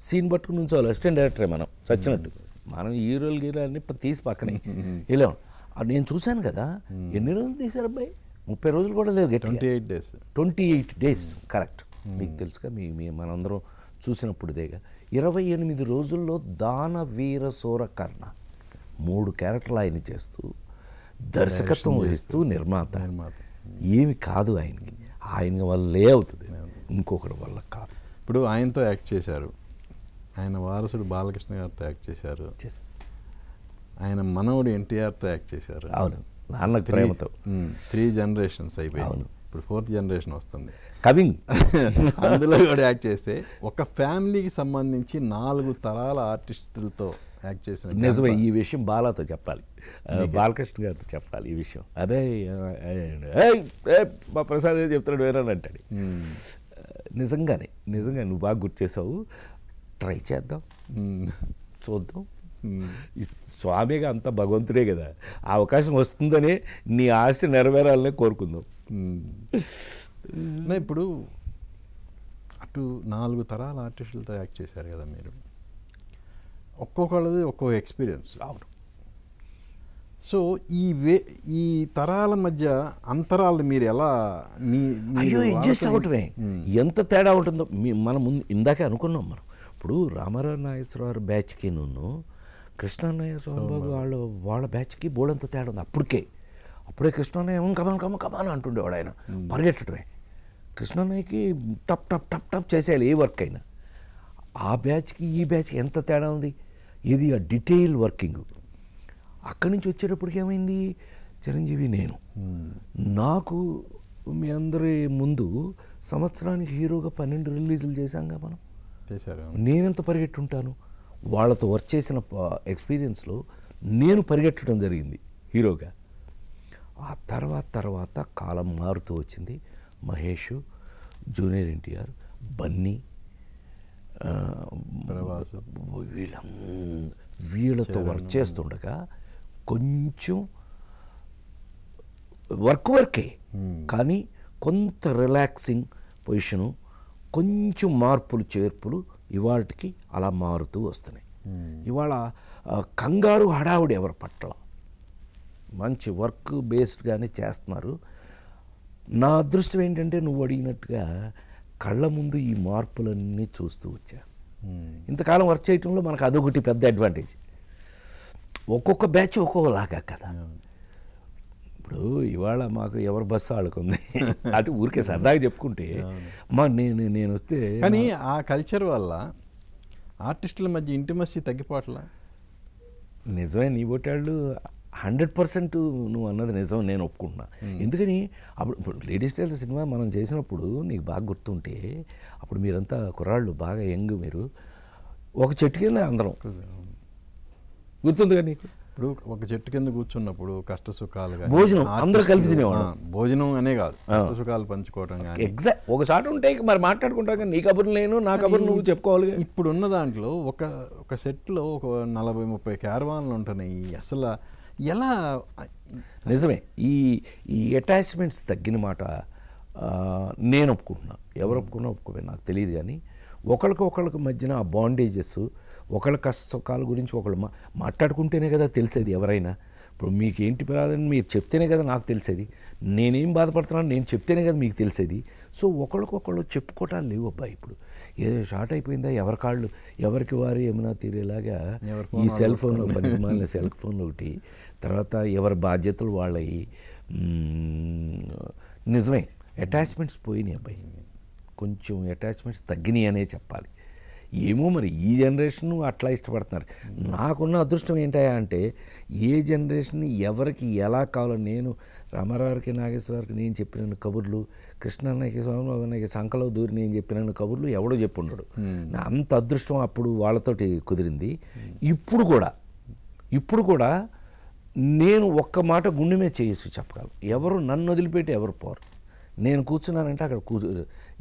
సీన్ పట్టుకుని ఉంచేవాళ్ళు, అసిస్టెంట్ డైరెక్టరే మనం చచ్చినట్టు. మనం హీరోలు అన్నీ తీసి పక్కనే వెళ్ళాం. నేను చూశాను కదా, ఎన్ని రోజులు తీశారు అబ్బాయి? 30 రోజులు కూడా లేదు, 28 డేస్ కరెక్ట్. మీకు తెలుసుగా, మనందరం చూసినప్పుడుదేగా 28 రోజుల్లో దానవీర సోరకర్ణ 3 క్యారెక్టర్లు ఆయన చేస్తూ, దర్శకత్వం వహిస్తూ, నిర్మాత. ఏమి కాదు ఆయనకి, ఆయన వల్లే అవుతుంది, ఇంకొకటి వల్ల కాదు. ఇప్పుడు ఆయనతో యాక్ట్ చేశారు, ఆయన వారసుడు బాలకృష్ణ గారితో యాక్ట్ చేశారు, ఆయన మనవడు ఎన్టీఆర్తో యాక్ట్ చేశారు. అవును, నాన్నకు ప్రేమతో 3 జనరేషన్స్ అయిపోయాయి. ఇప్పుడు 4th జనరేషన్ వస్తుంది కమింగ్. అందులో కూడా యాక్ట్ చేస్తే ఒక ఫ్యామిలీకి సంబంధించి 4 తరాల ఆర్టిస్టులతో యాక్ట్ చేసిన నిజమే. ఈ విషయం బాలాతో చెప్పాలి, బాలకృష్ణ గారితో చెప్పాలి ఈ విషయం. అదే మా ప్రసాద్ ఏం చెప్తున్నాడు వేరే అంటాడు. నిజంగా నువ్వు బాగా గుర్తు చేసావు. ట్రై చేద్దాం, చూద్దాం. స్వామిగా అంతా భగవంతుడే కదా, ఆ అవకాశం వస్తుందని నీ ఆశ నెరవేరాలనే కోరుకుందాం. ఇప్పుడు అటు 4 తరాల ఆర్టిస్టులతో యాక్ట్ చేశారు కదా మీరు, ఒక్కొక్కళ్ళది ఒక్కో ఎక్స్పీరియన్స్. అవును. సో ఈ తరాల మధ్య అంతరాలు మీరు ఎలా అడ్జస్ట్ అవటమే, ఎంత తేడా ఉంటుందో మనం ఇందాకే అనుకున్నాం. మనం ఇప్పుడు రామారావు నాగేశ్వరరావు బ్యాచ్కి కృష్ణన్నయ్య సోమబాబు వాళ్ళ బ్యాచ్కి బోడంత తేడా ఉంది. అప్పుడే కృష్ణన్నయ్య కమాన్ అంటుండేవాడు, ఆయన పరిగెట్టడమే. కృష్ణన్నయ్యకి టప్ టప్ టప్ టప్ చేసేయాలి ఏ వర్క్ అయినా. ఆ బ్యాచ్కి ఈ బ్యాచ్కి ఎంత తేడా ఉంది. ఇది ఆ డీటెయిల్ వర్కింగ్. అక్కడి నుంచి వచ్చేటప్పటికి ఏమైంది, చిరంజీవి నేను నాకు మీ అందరి ముందు సంవత్సరానికి హీరోగా 12 రిలీజులు చేశాంగా మనం. చేశారు. నేనెంత పరిగెట్టుంటాను, వాళ్ళతో వర్క్ చేసిన ఎక్స్పీరియన్స్లో నేను పరిగెట్టడం జరిగింది హీరోగా. ఆ తర్వాత కాలం మారుతూ వచ్చింది. మహేష్, జూనియర్ ఎన్టీఆర్, బన్నీ, ప్రభాస్, వీళ్ళతో వర్క్ చేస్తుండగా కొంచెం వర్కే కానీ కొంత రిలాక్సింగ్ పొజిషను, కొంచెం మార్పులు చేర్పులు ఇవాళకి అలా మారుతూ వస్తున్నాయి. ఇవాళ కంగారు హడావుడి ఎవరి పట్ల, మంచి వర్క్ బేస్డ్గానే చేస్తున్నారు. నా అదృష్టం ఏంటంటే నువ్వు అడిగినట్టుగా కళ్ళ ముందు ఈ మార్పులన్నీ చూస్తూ వచ్చా. ఇంతకాలం వర్క్ చేయటంలో మనకు అదొకటి పెద్ద అడ్వాంటేజ్. ఒక్కొక్క బ్యాచ్ ఒక్కొక్కలాగా కదా. ఇప్పుడు ఇవాళ మాకు ఎవరి బస్సు ఆడుకుంది అటు ఊరికే సరదాగా చెప్పుకుంటే నేను వస్తే, కానీ ఆ కల్చర్ వల్ల ఆర్టిస్టుల మధ్య ఇంటిమసీ తగ్గిపోవట్లా. నిజమే, నీ బొట్టాళ్ళు 100% నువ్వు అన్నది నిజం, నేను ఒప్పుకుంటున్నా. ఎందుకని ఇప్పుడు లేడీస్ టైలర్ సినిమా మనం చేసినప్పుడు నీకు బాగా గుర్తుంటే, అప్పుడు మీరంతా కుర్రాళ్ళు బాగా యంగ్, మీరు ఒక చెట్టు కింద అందరం, గుర్తుందిగా నీకు? ఇప్పుడు ఒక చెట్టు కింద కూర్చున్నప్పుడు కష్ట సుఖాలు కానీ, భోజనం అందరూ కలిపి తినేవాళ్ళం. భోజనం అనే కాదు, కష్ట సుఖాలు పంచుకోవడం కానీ, ఎగ్జాక్ట్ ఒక చాట ఉంటే మరి మాట్లాడుకుంటాం కానీ నీ కబుర్లు నేను, నా కబుర్లు నువ్వు చెప్పుకోవాలి. ఇప్పుడున్న దాంట్లో ఒక సెట్లో ఒక 40-30 క్యారవాన్లు ఉంటున్నాయి. అసలు ఎలా? నిజమే, ఈ అటాచ్మెంట్స్ తగ్గిన మాట నేను ఒప్పుకుంటున్నా. ఎవరు ఒప్పుకోవే నాకు తెలియదు, కానీ ఒకళ్ళకి మధ్యన ఆ బాండేజెస్, ఒకళ్ళ కష్ట సుఖాల గురించి ఒకళ్ళు మాట్లాడుకుంటేనే కదా తెలిసేది ఎవరైనా. ఇప్పుడు మీకేంటి బాధని మీరు చెప్తేనే కదా నాకు తెలిసేది, నేనేం బాధపడుతున్నాను నేను చెప్తేనే కదా మీకు తెలిసేది. సో ఒకళ్ళకొకళ్ళు చెప్పుకోవటాలు లేవు అబ్బాయి. ఇప్పుడు ఏదో షార్ట్ అయిపోయిందా, ఎవరికి వారు ఏమైనా తీరేలాగా ఈ సెల్ ఫోన్లో పనిమాలిన సెల్ ఫోన్ ఒకటి, తర్వాత ఎవరి బాధ్యతలు వాళ్ళవి. నిజమే, అటాచ్మెంట్స్ పోయినాయి అబ్బాయి, కొంచెం అటాచ్మెంట్స్ తగ్గినాయి అనే చెప్పాలి. ఏమో మరి ఈ జనరేషన్ అట్లా ఇష్టపడుతున్నారు. నాకున్న అదృష్టం ఏంటా అంటే, ఏ జనరేషన్ ఎవరికి ఎలా కావాలో, నేను రామారావుకి నాగేశ్వరరావుకి నేను చెప్పిన కబుర్లు, కృష్ణన్నకి స్వామికి సంకలో దూరి నేను చెప్పిన కబుర్లు ఎవడో చెప్పుండడు. నా అంత అదృష్టం అప్పుడు వాళ్ళతోటి కుదిరింది. ఇప్పుడు కూడా నేను ఒక్క మాట గుండె మీద చేయొచ్చు చెప్పగలను, ఎవరు నన్ను వదిలిపెట్టి ఎవరు పోరు. నేను కూర్చున్నానంటే అక్కడ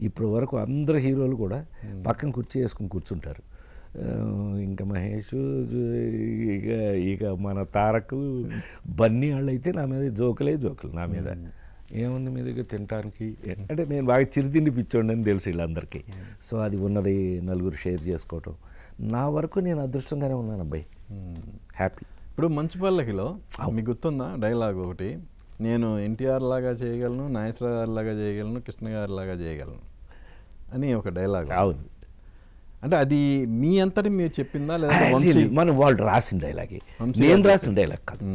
ఇప్పటి వరకు అందరు హీరోలు కూడా పక్కన కుర్చీ వేసుకుని కూర్చుంటారు. ఇంకా మహేష్, ఇక మన తారక్, బన్నీ వాళ్ళు అయితే నా మీద జోకులు నా మీద. ఏముంది మీ దగ్గర తినడానికి అంటే, నేను బాగా చిరుతిండి పిచ్చోండి అని తెలుసు వీళ్ళందరికీ. సో అది ఉన్నది నలుగురు షేర్ చేసుకోవటం. నా వరకు నేను అదృష్టంగానే ఉన్నాను అబ్బాయి, హ్యాపీ. ఇప్పుడు మంచు పల్లకిలో మీకు గుర్తుందా డైలాగ్ ఒకటి, నేను ఎన్టీఆర్ లాగా చేయగలను, నాగేశ్వరరావు గారి లాగా చేయగలను, కృష్ణ గారి లాగా చేయగలను అని ఒక డైలాగ్. అవును, అంటే అది మీ అంతటి మీరు చెప్పిందా లేదా మనం వాళ్ళు రాసిన డైలాగే, నేను రాసిన డైలాగ్ కాదు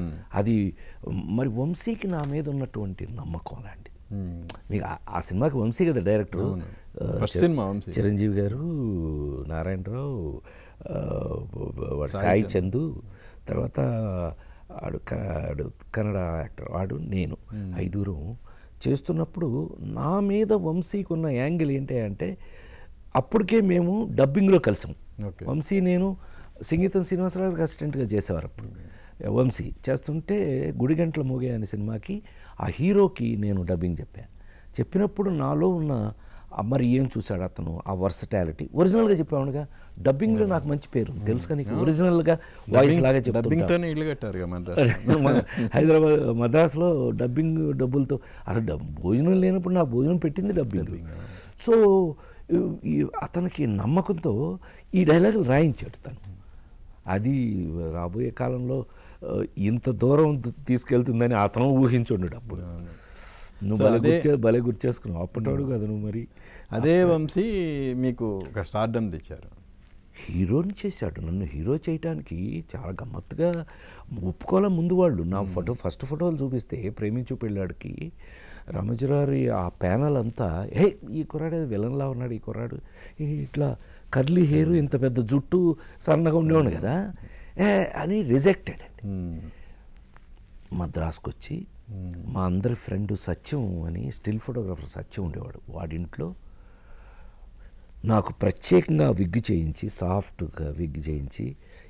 అది. మరి వంశీకి నా మీద ఉన్నటువంటి నమ్మకం లాంటి. మీకు ఆ సినిమాకి వంశీ కదా డైరెక్టర్, చిరంజీవి గారు, నారాయణరావు, సాయి చందు, తర్వాత ఆడు కన్నడ యాక్టర్, వాడు, నేను, ఐదుగురం చేస్తున్నప్పుడు నా మీద వంశీకి ఉన్న యాంగిల్ ఏంటి అంటే, అప్పటికే మేము డబ్బింగ్లో కలిసాం. వంశీ నేను సంగీతం శ్రీనివాసరావుకి అసిస్టెంట్గా చేసేవారు. అప్పుడు వంశీ చేస్తుంటే గుడిగంటల మోగే అనే సినిమాకి ఆ హీరోకి నేను డబ్బింగ్ చెప్పినప్పుడు నాలో ఉన్న మరి ఏం చూశాడు అతను, ఆ వర్సటాలిటీ. ఒరిజినల్గా చెప్పావుగా, డబ్బింగ్లో నాకు మంచి పేరు తెలుసు, కానీ ఒరిజినల్గా వాయిస్ లాగా చెప్తాను. హైదరాబాద్ మద్రాసులో డబ్బింగ్ డబ్బులతో అసలు భోజనం లేనప్పుడు నా భోజనం పెట్టింది డబ్బింగ్. సో అతనికి నమ్మకంతో ఈ డైలాగులు రాయించాడు తను. అది రాబోయే కాలంలో ఇంత దూరం తీసుకెళ్తుందని అతను ఊహించుండడు. అప్పుడు నువ్వు భలే గుర్తు చేసుకున్నావు, అప్పటివాడు కదా నువ్వు. మరి అదే వంశీ మీకు ఒక స్టార్డమ్ తెచ్చారు, హీరోని చేశాడు. నన్ను హీరో చేయడానికి చాలా గమ్మత్తుగా ఒప్పుకోలే ముందు వాళ్ళు. నా ఫస్ట్ ఫోటోలు చూపిస్తే ప్రేమించు పెళ్ళాడికి రామోజీరావు ఆ ప్యానల్ అంతా, ఈ కుర్రాడు విలన్లా ఉన్నాడు, ఈ కుర్రాడు ఇట్లా కర్లీ హెయిర్, ఇంత పెద్ద జుట్టు, సన్నగా ఉండేవాడు కదా. అని రిజెక్టెడ్ అండి. మద్రాసుకు వచ్చి మా అందరి ఫ్రెండ్ సత్యం అని స్టిల్ ఫోటోగ్రాఫర్ సత్యం ఉండేవాడు, వాడింట్లో నాకు ప్రత్యేకంగా విగ్గు చేయించి, సాఫ్ట్గా విగ్గు చేయించి,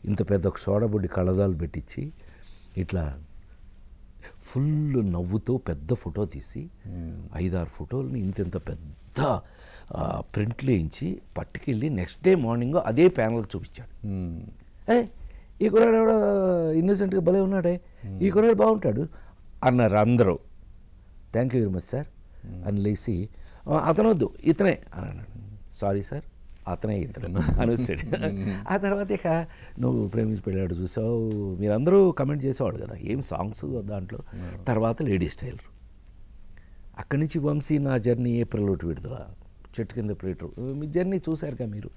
ఇంత పెద్ద ఒక సోడబుడ్డి కళ్ళదాలు పెట్టించి ఇట్లా ఫుల్ నవ్వుతో పెద్ద ఫోటో తీసి 5-6 ఫోటోలని ఇంత పెద్ద ప్రింట్లు వేయించి పట్టుకెళ్ళి నెక్స్ట్ డే మార్నింగ్ అదే ప్యానల్కి చూపించాడు. ఈ కుర్రాడు ఎవడో ఇన్నోసెంట్గా భలే ఉన్నాడే, ఈ కుర్రాడు బాగుంటాడు అన్నారు అందరూ. Thank you very much sir అని లేచి, అతను వద్దు ఇతనే అని అన్నాడు. సారీ సార్, అతనే ఇతను అనేసాడు. ఆ తర్వాత ఇక నువ్వు ప్రేమించి పెళ్ళాడు చూసావు, మీరందరూ కమెంట్ చేసేవాడు కదా ఏం సాంగ్స్ దాంట్లో. తర్వాత లేడీ స్టైల్, అక్కడి నుంచి వంశీ నా జర్నీ ఏప్రిల్ 1 విడుదల, చెట్టు కింద ప్లేటర్, మీ జర్నీ చూశారుగా మీరు.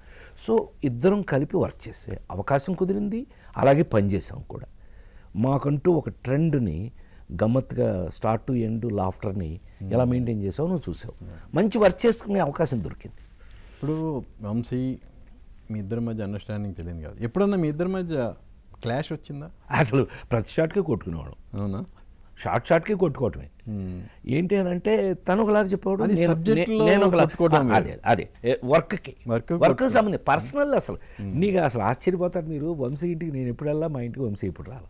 సో ఇద్దరం కలిపి వర్క్ చేసే అవకాశం కుదిరింది, అలాగే పనిచేసాం కూడా. మాకంటూ ఒక ట్రెండ్ని గమ్మత్తుగా స్టార్ట్ టు ఎండ్ లాఫ్టర్ని ఎలా మెయింటైన్ చేసావు నువ్వు చూసావు. మంచి వర్క్ చేసుకునే అవకాశం దొరికింది. ఇప్పుడు వంశీ మీ ఇద్దరి మధ్య అండర్స్టాండింగ్ తెలియదు కాదు, ఎప్పుడన్నా మీ ఇద్దరి మధ్య క్లాష్ వచ్చిందా? అసలు ప్రతి షాట్కి కొట్టుకునేవాడు. అవునా? షాట్కి కొట్టుకోవటమే. ఏంటి అని అంటే తను ఒకలాగా చెప్పాడు, నేను అదే వర్క్ సంబంధం పర్సనల్. అసలు నీకు అసలు ఆశ్చర్యపోతారు మీరు, వంశీ ఇంటికి నేను ఎప్పుడల్లా మా ఇంటికి వంశీ ఇప్పుడు రాలి,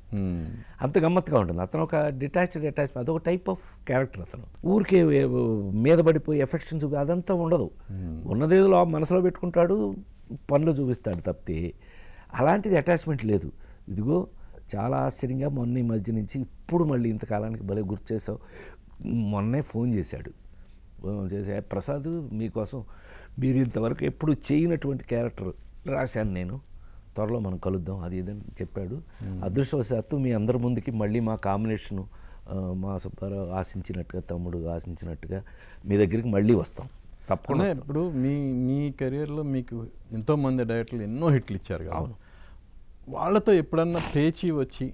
అంత గమ్మత్తుగా ఉంటుంది. అతను ఒక అటాచ్మెంట్, అదొక టైప్ ఆఫ్ క్యారెక్టర్. అతను ఊరికే మీద పడిపోయి ఎఫెక్షన్స్ అదంతా ఉండదు, ఉన్నదేదో మనసులో పెట్టుకుంటాడు, పనులు చూపిస్తాడు తప్పితే అలాంటిది అటాచ్మెంట్ లేదు. ఇదిగో చాలా ఆశ్చర్యంగా మొన్న ఈ మధ్య నుంచి ఇప్పుడు మళ్ళీ ఇంతకాలానికి భలే గుర్తు చేసావు, మొన్నే ఫోన్ చేశాడు. చేసే ప్రసాద్ మీకోసం మీరు ఇంతవరకు ఎప్పుడు చేయనటువంటి క్యారెక్టర్ రాశాను నేను, త్వరలో మనం కలుద్దాం అది ఇదని చెప్పాడు. అదృష్టవశాత్తు మీ అందరి ముందుకి మళ్ళీ మా కాంబినేషను మా సుబ్బారావు ఆశించినట్టుగా, తమ్ముడు ఆశించినట్టుగా మీ దగ్గరికి మళ్ళీ వస్తాం తప్పకుండా. ఇప్పుడు మీ కెరియర్లో మీకు ఎంతోమంది డైరెక్టర్లు ఎన్నో హిట్లు ఇచ్చారు కదా, వాళ్ళతో ఎప్పుడన్నా పేచి వచ్చి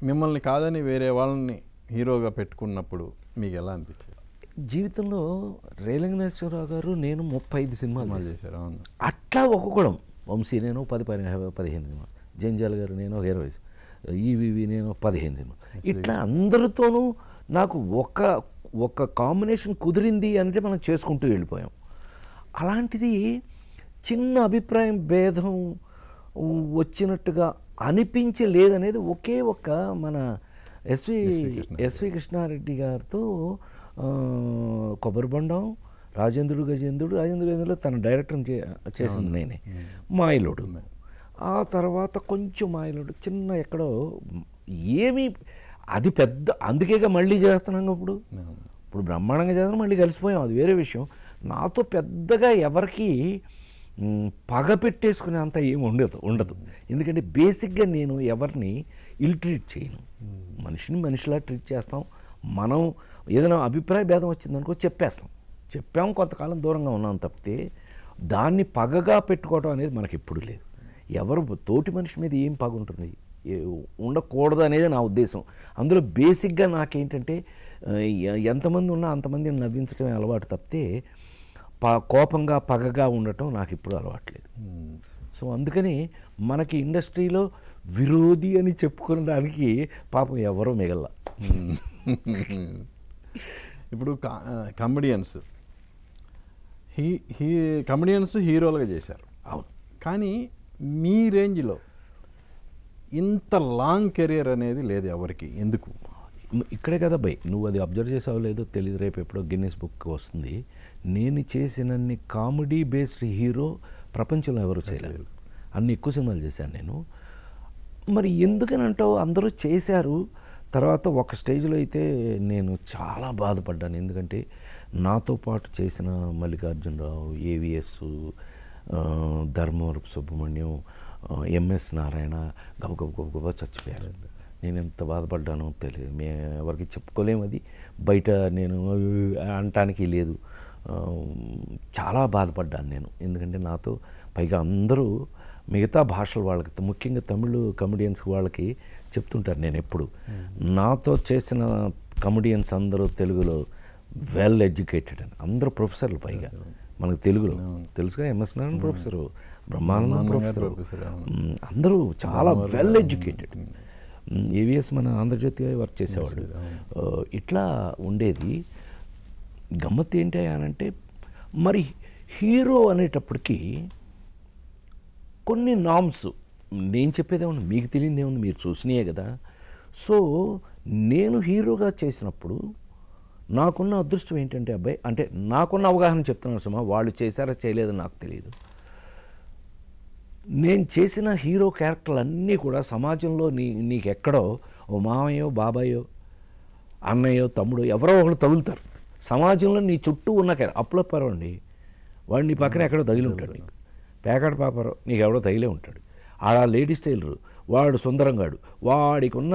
మిమ్మల్ని కాదని వేరే వాళ్ళని హీరోగా పెట్టుకున్నప్పుడు మీకు ఎలా అనిపించింది? జీవితంలో రేలంగి నరసింహరావు గారు నేను 35 సినిమాలు చేశారు. అవును, అట్లా ఒక్కొక్కడం. వంశీ నేను 10-15 సినిమాలు, జంజాల్ గారు నేను 20, ఈవీవి నేను 15 సినిమాలు, ఇట్లా అందరితోనూ నాకు ఒక కాంబినేషన్ కుదిరింది అంటే మనం చేసుకుంటూ వెళ్ళిపోయాం. అలాంటిది చిన్న అభిప్రాయం భేదం వచ్చినట్టుగా అనిపించలేదనేది ఒకే ఒక్క మన ఎస్వి కృష్ణారెడ్డి గారితో కొబ్బరిబండం, రాజేంద్రుడు గజేంద్రుడు తన డైరెక్టర్ చేసింది నేనే, మాయలోడు. ఆ తర్వాత కొంచెం మాయలోడు చిన్న ఎక్కడో ఏమీ అది పెద్ద, అందుకేగా మళ్ళీ చేస్తున్నాం. ఇప్పుడు బ్రహ్మాండంగా చేస్తాం, మళ్ళీ కలిసిపోయాం, అది వేరే విషయం. నాతో పెద్దగా ఎవరికి పగ పెట్టేసుకునే అంత ఏమి ఉండదు. ఎందుకంటే బేసిక్గా నేను ఎవరిని ఇల్ ట్రీట్ చేయను, మనిషిని మనిషిలా ట్రీట్ చేస్తాం. మనం ఏదైనా అభిప్రాయ భేదం వచ్చిందనుకో చెప్పాం, కొంతకాలం దూరంగా ఉన్నాం తప్పితే దాన్ని పగగా పెట్టుకోవడం అనేది మనకి ఎప్పుడు లేదు. ఎవరు తోటి మనిషి మీద ఏం పగ ఉంటుంది, ఉండకూడదు అనేది నా ఉద్దేశం. అందులో బేసిక్గా నాకేంటంటే ఎంతమంది ఉన్నా అంతమందిని నవ్వించడమే అలవాటు తప్పితే కోపంగా పగగా ఉండటం నాకు ఇప్పుడు అలవాట్లేదు. సో అందుకని మనకి ఇండస్ట్రీలో విరోధి అని చెప్పుకునే దానికి పాపం ఎవరో మిగల. ఇప్పుడు కమెడియన్స్ హీరోలుగా చేశారు. అవును, కానీ మీ రేంజ్లో ఇంత లాంగ్ కెరియర్ అనేది లేదు ఎవరికి, ఎందుకు? ఇక్కడే కదా భయ్, నువ్వు అది అబ్జర్వ్ చేసావో లేదో తెలియదు, రేపు ఎప్పుడో గిన్నెస్ బుక్ వస్తుంది. నేను చేసినన్ని కామెడీ బేస్డ్ హీరో ప్రపంచంలో ఎవరు చేయలేదు. అన్ని ఎక్కువ సినిమాలు చేశాను నేను. మరి ఎందుకని అంటావు, అందరూ చేశారు. తర్వాత ఒక స్టేజ్లో అయితే నేను చాలా బాధపడ్డాను, ఎందుకంటే నాతో పాటు చేసిన మల్లికార్జునరావు, ఏవిఎస్, ధర్మవరపు సుబ్రహ్మణ్యం, ఎంఎస్ నారాయణ గబగబ చచ్చిపోయారు. నేను ఎంత బాధపడ్డానో తెలియదు, ఎవరికి చెప్పుకోలేము, అది బయట నేను అనటానికి లేదు. చాలా బాధపడ్డాను నేను, ఎందుకంటే నాతో పైగా అందరూ మిగతా భాషల వాళ్ళకి, ముఖ్యంగా తమిళ కమెడియన్స్ వాళ్ళకి చెప్తుంటారు నేను ఎప్పుడు, నాతో చేసిన కమెడియన్స్ అందరూ తెలుగులో వెల్ ఎడ్యుకేటెడ్ అని, అందరూ ప్రొఫెసర్లు పైగా మనకు తెలుగులో తెలుసుగా MS Narayana professor, Brahmanandam professor, అందరూ చాలా వెల్ ఎడ్యుకేటెడ్. ఏవిఎస్ మన ఆంధ్రజ్యోతి వర్క్ చేసేవాడు. ఇట్లా ఉండేది. గమ్మత్తు ఏంటి అనంటే మరి హీరో అనేటప్పటికీ కొన్ని నామ్స్, నేను చెప్పేదేమన్నా మీకు తెలియదేముంది, మీరు చూసినాయే కదా. సో నేను హీరోగా చేసినప్పుడు నాకున్న అదృష్టం ఏంటంటే అబ్బాయి, అంటే నాకున్న అవగాహన చెప్తున్నాను సుమా, వాళ్ళు చేశారా చేయలేదో నాకు తెలియదు. నేను చేసిన హీరో క్యారెక్టర్లు అన్నీ కూడా సమాజంలో నీకు ఎక్కడో ఓ మామయ్యో బాబాయో అన్నయ్యో తమ్ముడు ఎవరో ఒకరు తగులుతారు. సమాజంలో నీ చుట్టూ ఉన్న అప్పులప్పారండి, వాడు నీ పక్కన ఎక్కడో తగిలి ఉంటాడు. నీకు పేకాట పాపారో నీకు ఎవడో తగిలే ఉంటాడు. ఆ లేడీస్ టైలరు వాడు సుందరంగాడు, వాడికి ఉన్న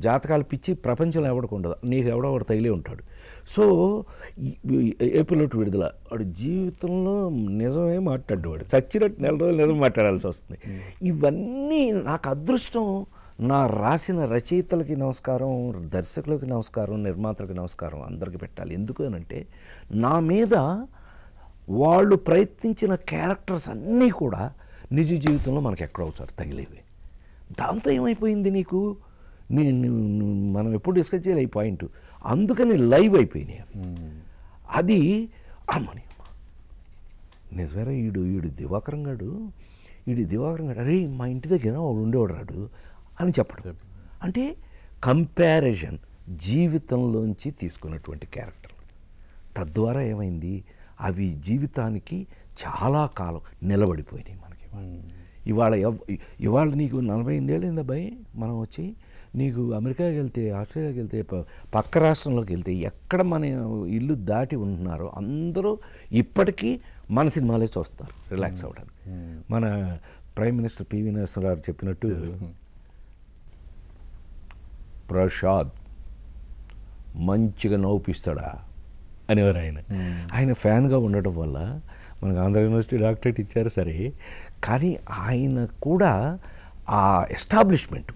జాతకాలు పిచ్చి ప్రపంచంలో ఎవడికి ఉండదు, నీకు ఎవడో వాడు తగిలే ఉంటాడు. సో ఏపిలోటు విడుదల వాడు జీవితంలో నిజమే మాట్లాడు, వాడు చచ్చినట్టు నెల రోజులు నిజం మాట్లాడాల్సి వస్తుంది. ఇవన్నీ నాకు అదృష్టం. నా రాసిన రచయితలకి నమస్కారం, దర్శకులకి నమస్కారం, నిర్మాతలకు నమస్కారం, అందరికీ పెట్టాలి. ఎందుకు అనంటే నా మీద వాళ్ళు ప్రయత్నించిన క్యారెక్టర్స్ అన్నీ కూడా నిజ జీవితంలో మనకు ఎక్కడవుతారు తగిలేవి. దాంతో ఏమైపోయింది నీకు, మనం ఎప్పుడు డిస్కస్ చేయాలి ఈ పాయింట్. అందుకని లైవ్ అయిపోయినాయి అది. అమ్మని నిజమేరా, ఈడు దివాకరం గాడు అరే మా ఇంటి దగ్గర వాడు ఉండేవాడు రాడు అని చెప్పడం. అంటే కంపారిజన్ జీవితంలోంచి తీసుకున్నటువంటి క్యారెక్టర్లు. తద్వారా ఏమైంది, అవి జీవితానికి చాలా కాలం నిలబడిపోయినాయి మనకి. ఇవాళ నీకు 48 ఏళ్ళైంది అబ్బాయి, మనం వచ్చి నీకు అమెరికాకి వెళ్తే, ఆస్ట్రేలియాకి వెళ్తే, పక్క రాష్ట్రంలోకి వెళ్తే, ఎక్కడ మన ఇల్లు దాటి ఉంటున్నారో అందరూ ఇప్పటికీ మన సినిమాలే చూస్తారు రిలాక్స్ అవ్వడానికి. మన ప్రైమ్ మినిస్టర్ పివి నరసింహారావు చెప్పినట్టు, ప్రసాద్ మంచిగా నవ్వుపిస్తాడా అనేవారు ఆయన ఫ్యాన్గా ఉండటం వల్ల మనకు ఆంధ్ర యూనివర్సిటీ డాక్టరేట్ ఇచ్చారు సరే, కానీ ఆయన కూడా ఆ ఎస్టాబ్లిష్మెంట్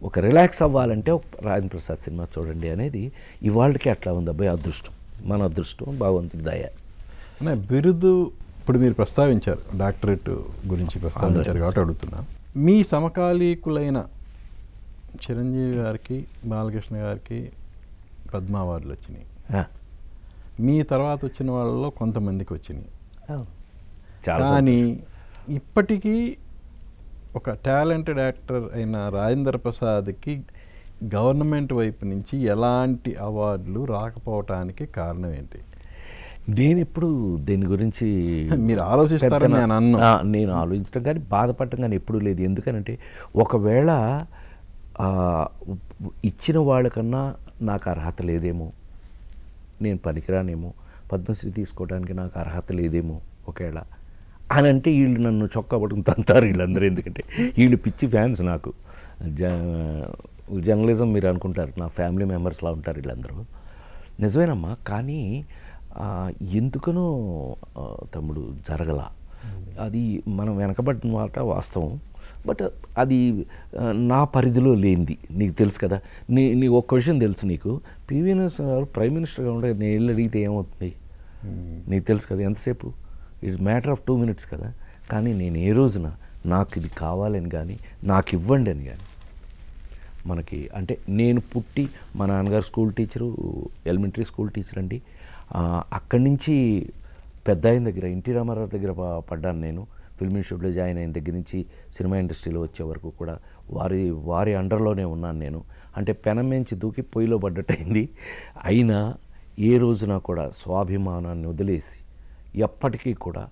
ఒక రిలాక్స్ అవ్వాలంటే రాజేంద్ర ప్రసాద్ సినిమా చూడండి అనేది ఇవాళకి అట్లా ఉంది అబ్బాయి. అదృష్టం, మన అదృష్టం, భగవంతుడి దయ. అనే బిరుదు ఇప్పుడు మీరు ప్రస్తావించారు, డాక్టరేట్ గురించి ప్రస్తావించారు కాబట్టి అడుగుతున్నా. మీ సమకాలీకులైన చిరంజీవి గారికి, బాలకృష్ణ గారికి పద్మ అవార్డులు వచ్చినాయి. మీ తర్వాత వచ్చిన వాళ్ళలో కొంతమందికి వచ్చినాయి. కానీ ఇప్పటికీ ఒక టాలెంటెడ్ యాక్టర్ అయిన రాజేంద్ర ప్రసాద్కి గవర్నమెంట్ వైపు నుంచి ఎలాంటి అవార్డులు రాకపోవటానికి కారణం ఏంటి? నేను ఎప్పుడు దీని గురించి మీరు ఆలోచిస్తారని నేను ఆలోచించడం కానీ బాధపడటం కానీ ఎప్పుడూ లేదు. ఎందుకనంటే ఒకవేళ ఇచ్చిన వాళ్ళకన్నా నాకు అర్హత లేదేమో, నేను పనికిరానేమో, పద్మశ్రీ తీసుకోవడానికి నాకు అర్హత లేదేమో ఒకవేళ అని అంటే వీళ్ళు నన్ను చొక్కా పట్టుకుని తంతారు వీళ్ళందరూ. ఎందుకంటే వీళ్ళు పిచ్చి ఫ్యాన్స్ నాకు. జర్నలిజం మీరు అనుకుంటారు నా ఫ్యామిలీ మెంబర్స్లా ఉంటారు వీళ్ళందరూ. నిజమేనమ్మా, కానీ ఎందుకనో తమ్ముడు జరగల. అది మనం వెనకబడిన మాట వాస్తవం. బట్ అది నా పరిధిలో లేనిది. నీకు తెలుసు కదా, నీ ఒక్క విషయం తెలుసు నీకు, పివి నరసింహారావు ప్రైమ్ మినిస్టర్గా ఉండే నేను వెళ్ళి అడిగితే ఏమవుతుంది నీకు తెలుసు కదా, ఎంతసేపు, ఇట్స్ మ్యాటర్ ఆఫ్ 2 minutes కదా. కానీ నేను ఏ రోజున నాకు ఇది కావాలని కానీ, నాకు ఇవ్వండి అని కానీ, మనకి అంటే నేను పుట్టి మా నాన్నగారు school teacher, elementary school teacher అండి. అక్కడి నుంచి పెద్ద ఆయన దగ్గర, ఎన్టీ రామారావు దగ్గర పడ్డాను నేను. ఫిల్మ్ ఇన్స్టిట్యూట్లో జాయిన్ అయిన దగ్గర నుంచి సినిమా ఇండస్ట్రీలో వచ్చే వరకు కూడా వారి అండర్లోనే ఉన్నాను నేను. అంటే పెనం నుంచి దూకి పొయ్యిలో పడ్డట్టయింది. అయినా ఏ రోజున కూడా స్వాభిమానాన్ని వదిలేసి ఎప్పటికీ కూడా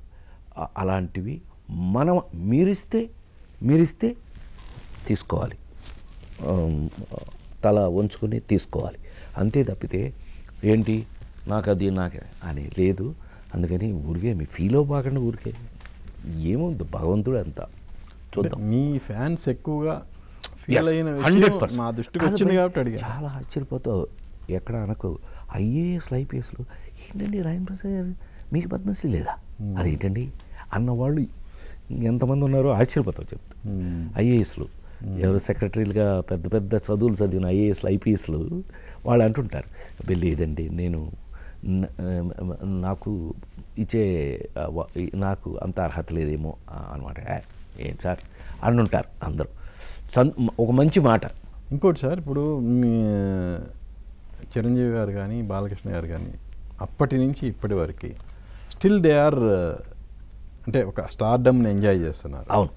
అలాంటివి మనం మీరిస్తే తీసుకోవాలి, తల వంచుకొని తీసుకోవాలి, అంతే తప్పితే ఏంటి నాకది నాకే అని లేదు. అందుకని ఊరికే మీ ఫీల్ అవ్వకుండా ఊరికే ఏముంది, భగవంతుడు అంత చూద్దాం. మీ ఫ్యాన్స్ ఎక్కువగా ఫీల్ అయిన 100% మా దృష్టికి వచ్చింది కాబట్టి అడిగా. చాలా ఆశ్చర్యపోతావు, ఎక్కడ అనకు ఐఏఎస్ ఐపీఎస్లు ఏంటండి రాజేంద్ర ప్రసాద్ గారు మీకు పద్మశ్రీ లేదా, అదేంటండి అన్నవాళ్ళు ఎంతమంది ఉన్నారో ఆశ్చర్యపోతావు చెప్తా. ఐఏఎస్లు ఎవరు సెక్రటరీలుగా పెద్ద చదువులు చదివిన ఐఏఎస్లు ఐపీఎస్లు వాళ్ళు అంటుంటారు, లేదండి నాకు ఇచ్చే నాకు అంత అర్హత లేదేమో అనమాట. ఏం సార్ అని ఉంటారు అందరూ. ఒక మంచి మాట. ఇంకోటి సార్, ఇప్పుడు మీ చిరంజీవి గారు కానీ బాలకృష్ణ గారు కానీ అప్పటి నుంచి ఇప్పటి వరకు స్టిల్ దే ఆర్ అంటే ఒక స్టార్డమ్ని ఎంజాయ్ చేస్తున్నారు. అవును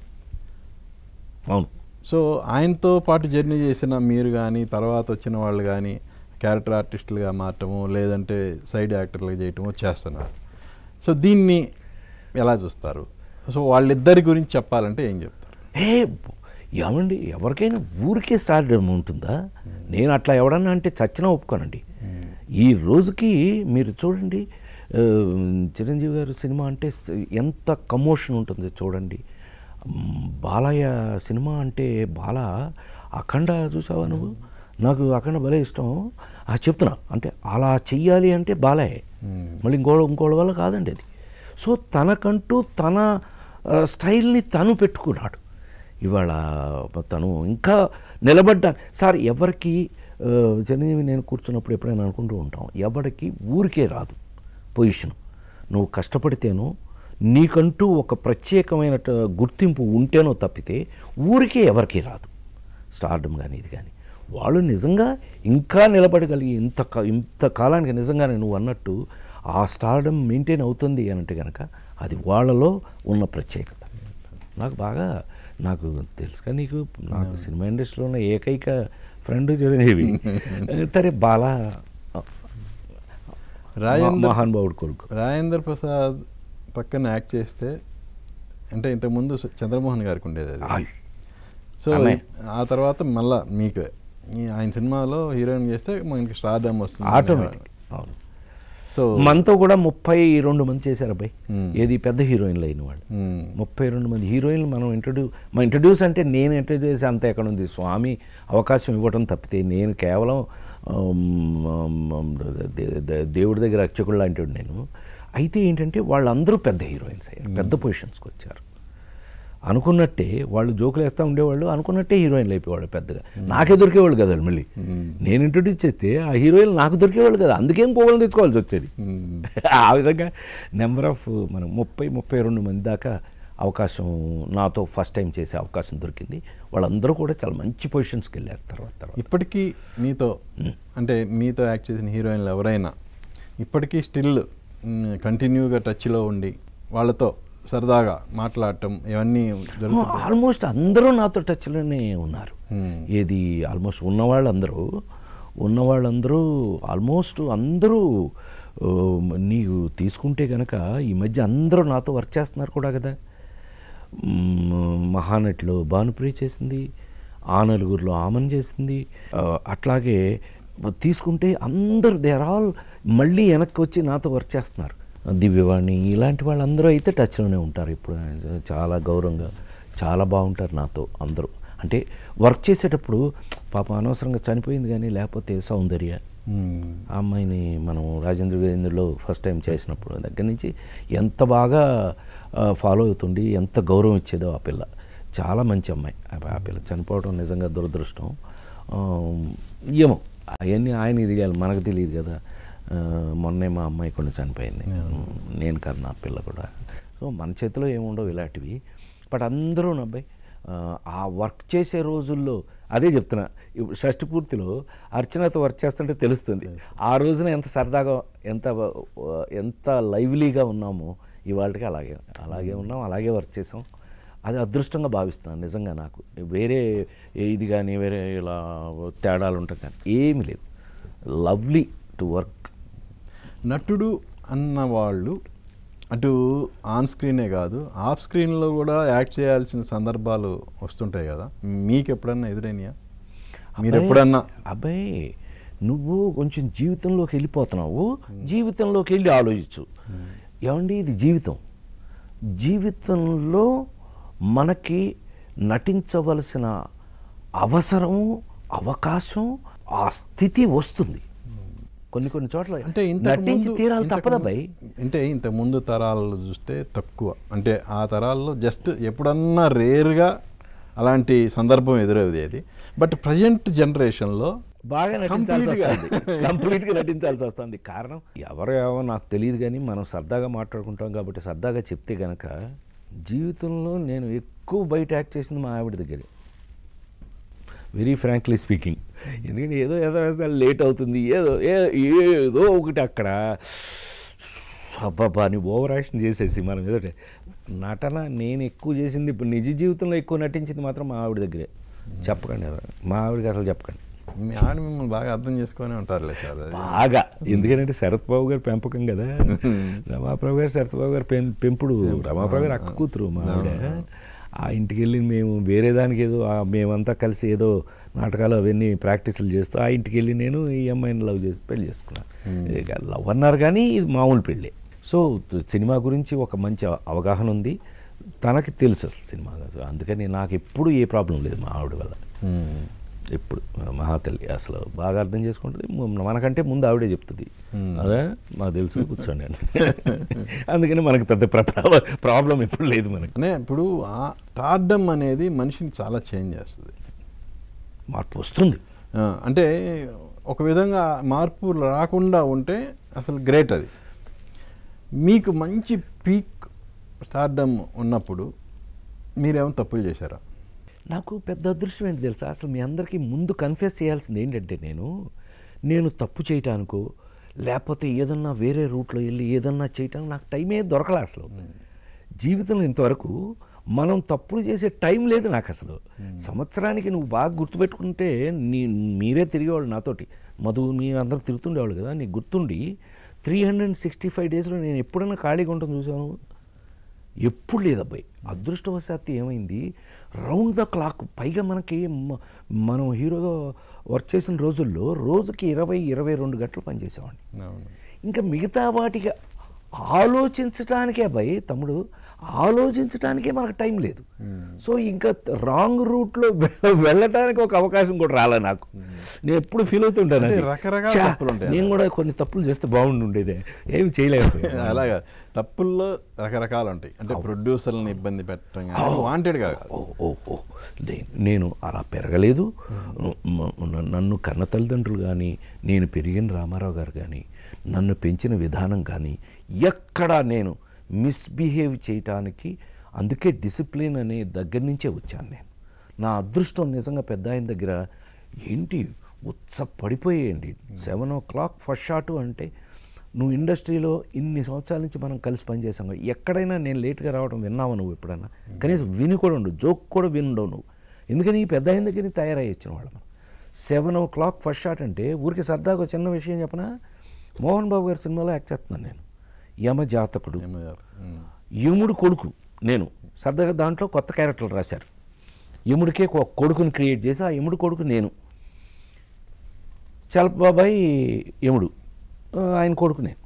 అవును. సో ఆయనతో పాటు జర్నీ చేసిన మీరు కానీ తర్వాత వచ్చిన వాళ్ళు కానీ క్యారెక్టర్ ఆర్టిస్టులుగా మారటము లేదంటే సైడ్ యాక్టర్లుగా చేయటము చేస్తున్నారు. సో దీన్ని ఎలా చూస్తారు? సో వాళ్ళిద్దరి గురించి చెప్పాలంటే ఏం చెప్తారు? ఏమండి, ఎవరికైనా ఊరికే స్టార్డమ్ ఉంటుందా? నేను అట్లా ఎవడన్నా అంటే చచ్చినా ఒప్పుకోనండి. ఈ రోజుకి మీరు చూడండి, చిరంజీవి గారు సినిమా అంటే ఎంత కమోషన్ ఉంటుంది చూడండి. బాలయ్య సినిమా అంటే బాల అఖండ చూసావా నువ్వు? నాకు అఖండ భలే ఇష్టం. చెప్తున్నా అంటే అలా చెయ్యాలి అంటే బాలయ్య, మళ్ళీ ఇంకోళ్ళ వల్ల కాదండి అది. సో తనకంటూ తన స్టైల్ని తను పెట్టుకున్నాడు. ఇవాళ తను ఇంకా నిలబడ్డా సార్. ఎవరికి చిరంజీవి నేను కూర్చున్నప్పుడు ఎప్పుడైనా అనుకుంటూ ఉంటాం, ఎవరికి ఊరికే రాదు పొజిషన్. నువ్వు కష్టపడితేనో నీకంటూ ఒక ప్రత్యేకమైన గుర్తింపు ఉంటేనో తప్పితే ఊరికే ఎవరికి రాదు స్టార్డమ్ కానీ ఇది కానీ. వాళ్ళు నిజంగా ఇంకా నిలబడగలిగి ఇంత కాలానికి నిజంగానే నువ్వు అన్నట్టు ఆ స్టార్డమ్ మెయింటైన్ అవుతుంది అని అంటే కనుక అది వాళ్ళలో ఉన్న ప్రత్యేకత. నాకు తెలుసు కానీ నాకు సినిమా ఇండస్ట్రీలో ఉన్న ఏకైక ఫ్రెండ్ చిరంజీవి. సరే బాల మహానుభావుడు కొడుకు. రాజేంద్ర ప్రసాద్ పక్కన యాక్ట్ చేస్తే అంటే ఇంతకుముందు చంద్రమోహన్ గారికి ఉండేది అది. సో ఆ తర్వాత మళ్ళా మీకు ఆయన సినిమాలో హీరోయిన్ చేస్తే మనకి స్టార్డమ్ వస్తుంది ఆటోమేటిక్. అవును. సో మనతో కూడా 32 మంది చేశారు అబ్బాయి. ఏది పెద్ద హీరోయిన్లు అయిన వాళ్ళు 32 మంది హీరోయిన్లు మనం ఇంట్రడ్యూస్ అంటే నేను ఇంట్రడ్యూస్ చేసి అంత ఎక్కడ ఉంది, స్వామి అవకాశం ఇవ్వడం తప్పితే నేను కేవలం దేవుడి దగ్గర అర్చకుడు లాంటి నేను. అయితే ఏంటంటే వాళ్ళందరూ పెద్ద హీరోయిన్స్ అయ్యారు, పెద్ద పొజిషన్స్కి వచ్చారు. అనుకున్నట్టే వాళ్ళు జోకులు వేస్తూ ఉండేవాళ్ళు, అనుకున్నట్టే హీరోయిన్లు అయిపోయేవాళ్ళు పెద్దగా. నాకే దొరికేవాళ్ళు కదా మళ్ళీ. నేను ఇంట్రడ్యూస్ చేస్తే ఆ హీరోయిన్లు నాకు దొరికేవాళ్ళు కదా, అందుకేం పోగలను తెచ్చుకోవాల్సి వచ్చేది. ఆ విధంగా నెంబర్ ఆఫ్ మనం 32 మంది దాకా అవకాశం నాతో ఫస్ట్ టైం చేసే అవకాశం దొరికింది. వాళ్ళందరూ కూడా చాలా మంచి పొజిషన్స్కి వెళ్ళారు తర్వాత. ఇప్పటికీ మీతో అంటే మీతో యాక్ట్ చేసిన హీరోయిన్లు ఎవరైనా ఇప్పటికీ స్టిల్ కంటిన్యూగా టచ్లో ఉండి వాళ్ళతో సరదాగా మాట్లాడటం ఇవన్నీ జరుగుతుంది? ఆల్మోస్ట్ అందరూ నాతో టచ్లోనే ఉన్నారు. ఏది ఆల్మోస్ట్ ఉన్నవాళ్ళందరూ ఆల్మోస్ట్ అందరూ నీకు తీసుకుంటే కనుక ఈ మధ్య అందరూ నాతో వర్క్ చేస్తున్నారు కూడా కదా. మహానటిలో భానుప్రియ చేసింది, ఆ నలుగురిలో ఆమన్ చేసింది. అట్లాగే తీసుకుంటే అందరూ దే ఆర్ ఆల్ మళ్ళీ వెనక్కి వచ్చి నాతో వర్క్ చేస్తున్నారు. దివ్యవాణి ఇలాంటి వాళ్ళందరూ అయితే టచ్లోనే ఉంటారు. ఇప్పుడు చాలా గౌరవంగా చాలా బాగుంటారు నాతో అందరూ. అంటే వర్క్ చేసేటప్పుడు పాప అనవసరంగా చనిపోయింది కానీ లేకపోతే సౌందర్య ఆ అమ్మాయిని మనం రాజేంద్రలో ఫస్ట్ టైం చేసినప్పుడు దగ్గర నుంచి ఎంత బాగా ఫాలో అవుతుండి ఎంత గౌరవం ఇచ్చేదో ఆ పిల్ల. చాలా మంచి అమ్మాయి. ఆ పిల్ల చనిపోవడం నిజంగా దురదృష్టం. ఏమో అవన్నీ ఆయన ఎదిగాలి, మనకు తెలియదు కదా. మొన్నే మా అమ్మాయి కొన్ని చనిపోయింది, నేను కన్నా పిల్ల కూడా. సో మన చేతిలో ఏముండవు ఇలాంటివి. బట్ అందరూ నా అబ్బాయి ఆ వర్క్ చేసే రోజుల్లో అదే చెప్తున్నా. ఇప్పుడు షష్ఠి పూర్తిలో అర్చనతో వర్క్ చేస్తుంటే తెలుస్తుంది ఆ రోజున ఎంత సరదాగా ఎంత లైవ్లీగా ఉన్నామో. ఇవాళకి అలాగే ఉన్నాం, అలాగే వర్క్ చేసాం. అది అదృష్టంగా భావిస్తున్నాను నిజంగా. నాకు వేరే ఇది కానీ వేరే ఇలా తేడాలు ఉంటాయి కానీ ఏమీ లేదు. Lovely to work. నటుడు అన్నవాళ్ళు అటు ఆన్ స్క్రీనే కాదు ఆఫ్ స్క్రీన్లో కూడా యాక్ట్ చేయాల్సిన సందర్భాలు వస్తుంటాయి కదా. మీకు ఎప్పుడన్నా ఎదురైనాయా? మీరు ఎప్పుడన్నా అబ్బాయి నువ్వు కొంచెం జీవితంలోకి వెళ్ళిపోతున్నావు, జీవితంలోకి వెళ్ళి ఆలోచించు. ఏమండి ఇది జీవితంలో మనకి నటించవలసిన అవసరము అవకాశం ఆ స్థితి వస్తుంది కొన్ని చోట్ల. అంటే నటించి తీరాలి తప్పదబ్బాయి. అంటే ఇంతకుముందు తరాలు చూస్తే తక్కువ, అంటే ఆ తరాల్లో జస్ట్ ఎప్పుడన్నా రేర్గా అలాంటి సందర్భం ఎదురవుదేది. బట్ ప్రజెంట్ జనరేషన్లో బాగా నటించాల్సి వస్తుంది, కంప్లీట్గా నటించాల్సి వస్తుంది. కారణం ఎవరేమో నాకు తెలియదు, కానీ మనం సరదాగా మాట్లాడుకుంటాం కాబట్టి సరదాగా చెప్తే కనుక జీవితంలో నేను ఎక్కువ బయట యాక్ట్ చేసింది మా ఆవిడ దగ్గరే, వెరీ ఫ్రాంక్లీ స్పీకింగ్. ఎందుకంటే ఏదో లేట్ అవుతుంది, ఏదో ఒకటి అక్కడ అబ్బాబా అని ఓవర్ యాక్షన్ చేసేసి మనం ఏదో నటన నేను ఎక్కువ చేసింది, ఇప్పుడు నిజ జీవితంలో ఎక్కువ నటించింది మాత్రం మా ఆవిడ దగ్గరే. చెప్పకండి ఎవరు, మా ఆవిడకి అసలు చెప్పకండి. మీ ఆవిడ మిమ్మల్ని బాగా అర్థం చేసుకొని ఉంటారులే సార్. బాగా, ఎందుకంటే శరత్ బాబు గారు పెంపకం కదా, రమాప్రభు గారు శరత్ బాబు గారు పెంపుడు. రమాప్రభు గారు అక్క కూతురు మా ఆవిడ. ఆ ఇంటికి వెళ్ళి మేము వేరే దానికి ఏదో మేమంతా కలిసి ఏదో నాటకాలు అవన్నీ ప్రాక్టీసులు చేస్తూ ఆ ఇంటికి వెళ్ళి నేను ఈ అమ్మాయిని లవ్ చేసి పెళ్లి చేసుకున్నాను. లవ్ అన్నారు కానీ ఇది మామూలు పెళ్ళి. సో సినిమా గురించి ఒక మంచి అవగాహన ఉంది, తనకి తెలుసు అసలు సినిమా, అందుకని నాకు ఎప్పుడు ఏ ప్రాబ్లం లేదు మా ఆవిడ వల్ల. ఎప్పుడు మహాతల్లి అసలు బాగా అర్థం చేసుకుంటుంది, మనకంటే ముందు ఆవిడే చెప్తుంది. అదే నాకు తెలుసు, కూర్చోండి అని. అందుకని మనకు పెద్ద ప్రాబ్లం ఎప్పుడు లేదు మనకి. ఇప్పుడు తాడ్డం అనేది మనిషిని చాలా చేంజ్ చేస్తుంది, మార్పు వస్తుంది. అంటే ఒక విధంగా మార్పు రాకుండా ఉంటే అసలు గ్రేట్ అది. మీకు మంచి పీక్ స్టార్డమ్ ఉన్నప్పుడు మీరేమో తప్పులు చేశారా? నాకు పెద్ద అదృష్టం ఏంటి తెలుసా, అసలు మీ అందరికీ ముందు కన్ఫెస్ చేయాల్సింది ఏంటంటే నేను తప్పు చేయటానికో లేకపోతే ఏదన్నా వేరే రూట్లో వెళ్ళి ఏదన్నా చేయటానికి నాకు టైమే దొరకలే అసలు. జీవితంలో ఇంతవరకు మనం తప్పులు చేసే టైం లేదు నాకు అసలు. సంవత్సరానికి నువ్వు బాగా గుర్తుపెట్టుకుంటే మీరే తిరిగేవాళ్ళు నాతోటి, మధు మీ అందరూ తిరుగుతుండేవాళ్ళు కదా, నీకు గుర్తుండి 365 డేస్లో నేను ఎప్పుడైనా ఖాళీగా ఉంటాను చూసాను? ఎప్పుడు లేదు అబ్బాయి. అదృష్టవశాత్తు ఏమైంది, రౌండ్ ద క్లాక్, పైగా మనకి మనం హీరోగా వర్క్ చేసిన రోజుల్లో రోజుకి 20-22 గంటలు పనిచేసేవాడిని. ఇంకా మిగతా వాటికి ఆలోచించటానికే అబ్బాయి తమ్ముడు, ఆలోచించటానికే మనకు టైం లేదు. సో ఇంకా రాంగ్ రూట్లో వెళ్ళటానికి ఒక అవకాశం కూడా రాలే నాకు. నేను ఎప్పుడు ఫీల్ అవుతుంటాను, నేను కూడా కొన్ని తప్పులు చేస్తే బాగుండుండేదే, ఏమి చేయలేదు. అలాగా తప్పుల్లో రకరకాలు ఉంటాయి, అంటే ప్రొడ్యూసర్లను ఇబ్బంది పెట్టడం వాంటెడ్గా. నేను అలా పెరగలేదు. నన్ను కన్న తల్లిదండ్రులు కానీ, నేను పెరిగిన రామారావు గారు కానీ, నన్ను పెంచిన విధానం కానీ ఎక్కడా నేను మిస్బిహేవ్ చేయటానికి, అందుకే డిసిప్లిన్ అనే దగ్గర నుంచే వచ్చాను నేను. నా అదృష్టం నిజంగా పెద్ద ఆయన దగ్గర ఏంటి పడిపోయేయండి. 7 o'clock ఫస్ట్ షాటు అంటే, నువ్వు ఇండస్ట్రీలో ఇన్ని సంవత్సరాల నుంచి మనం కలిసి పనిచేసాం, ఎక్కడైనా నేను లేట్గా రావడం విన్నావు నువ్వు ఎప్పుడైనా? కనీసం విని కూడా ఉండవు, జోక్ కూడా వినుండవు నువ్వు. ఎందుకని ఈ పెద్ద ఆయన దగ్గర తయారై వచ్చిన వాళ్ళు మనం. 7 o'clock ఫస్ట్ షాట్ అంటే ఊరికి సరదాగా చిన్న విషయం చెప్పనా, మోహన్ బాబు గారి సినిమాలో యాక్ట్ చేస్తున్నాను నేను, యమజాతకుడు, యముడు కొడుకు. నేను సరదాగా దాంట్లో కొత్త క్యారెక్టర్లు రాశారు, యముడికే కొడుకుని క్రియేట్ చేసి ఆ యముడు కొడుకు నేను, చలపబాబాయ్ యముడు, ఆయన కొడుకు నేను.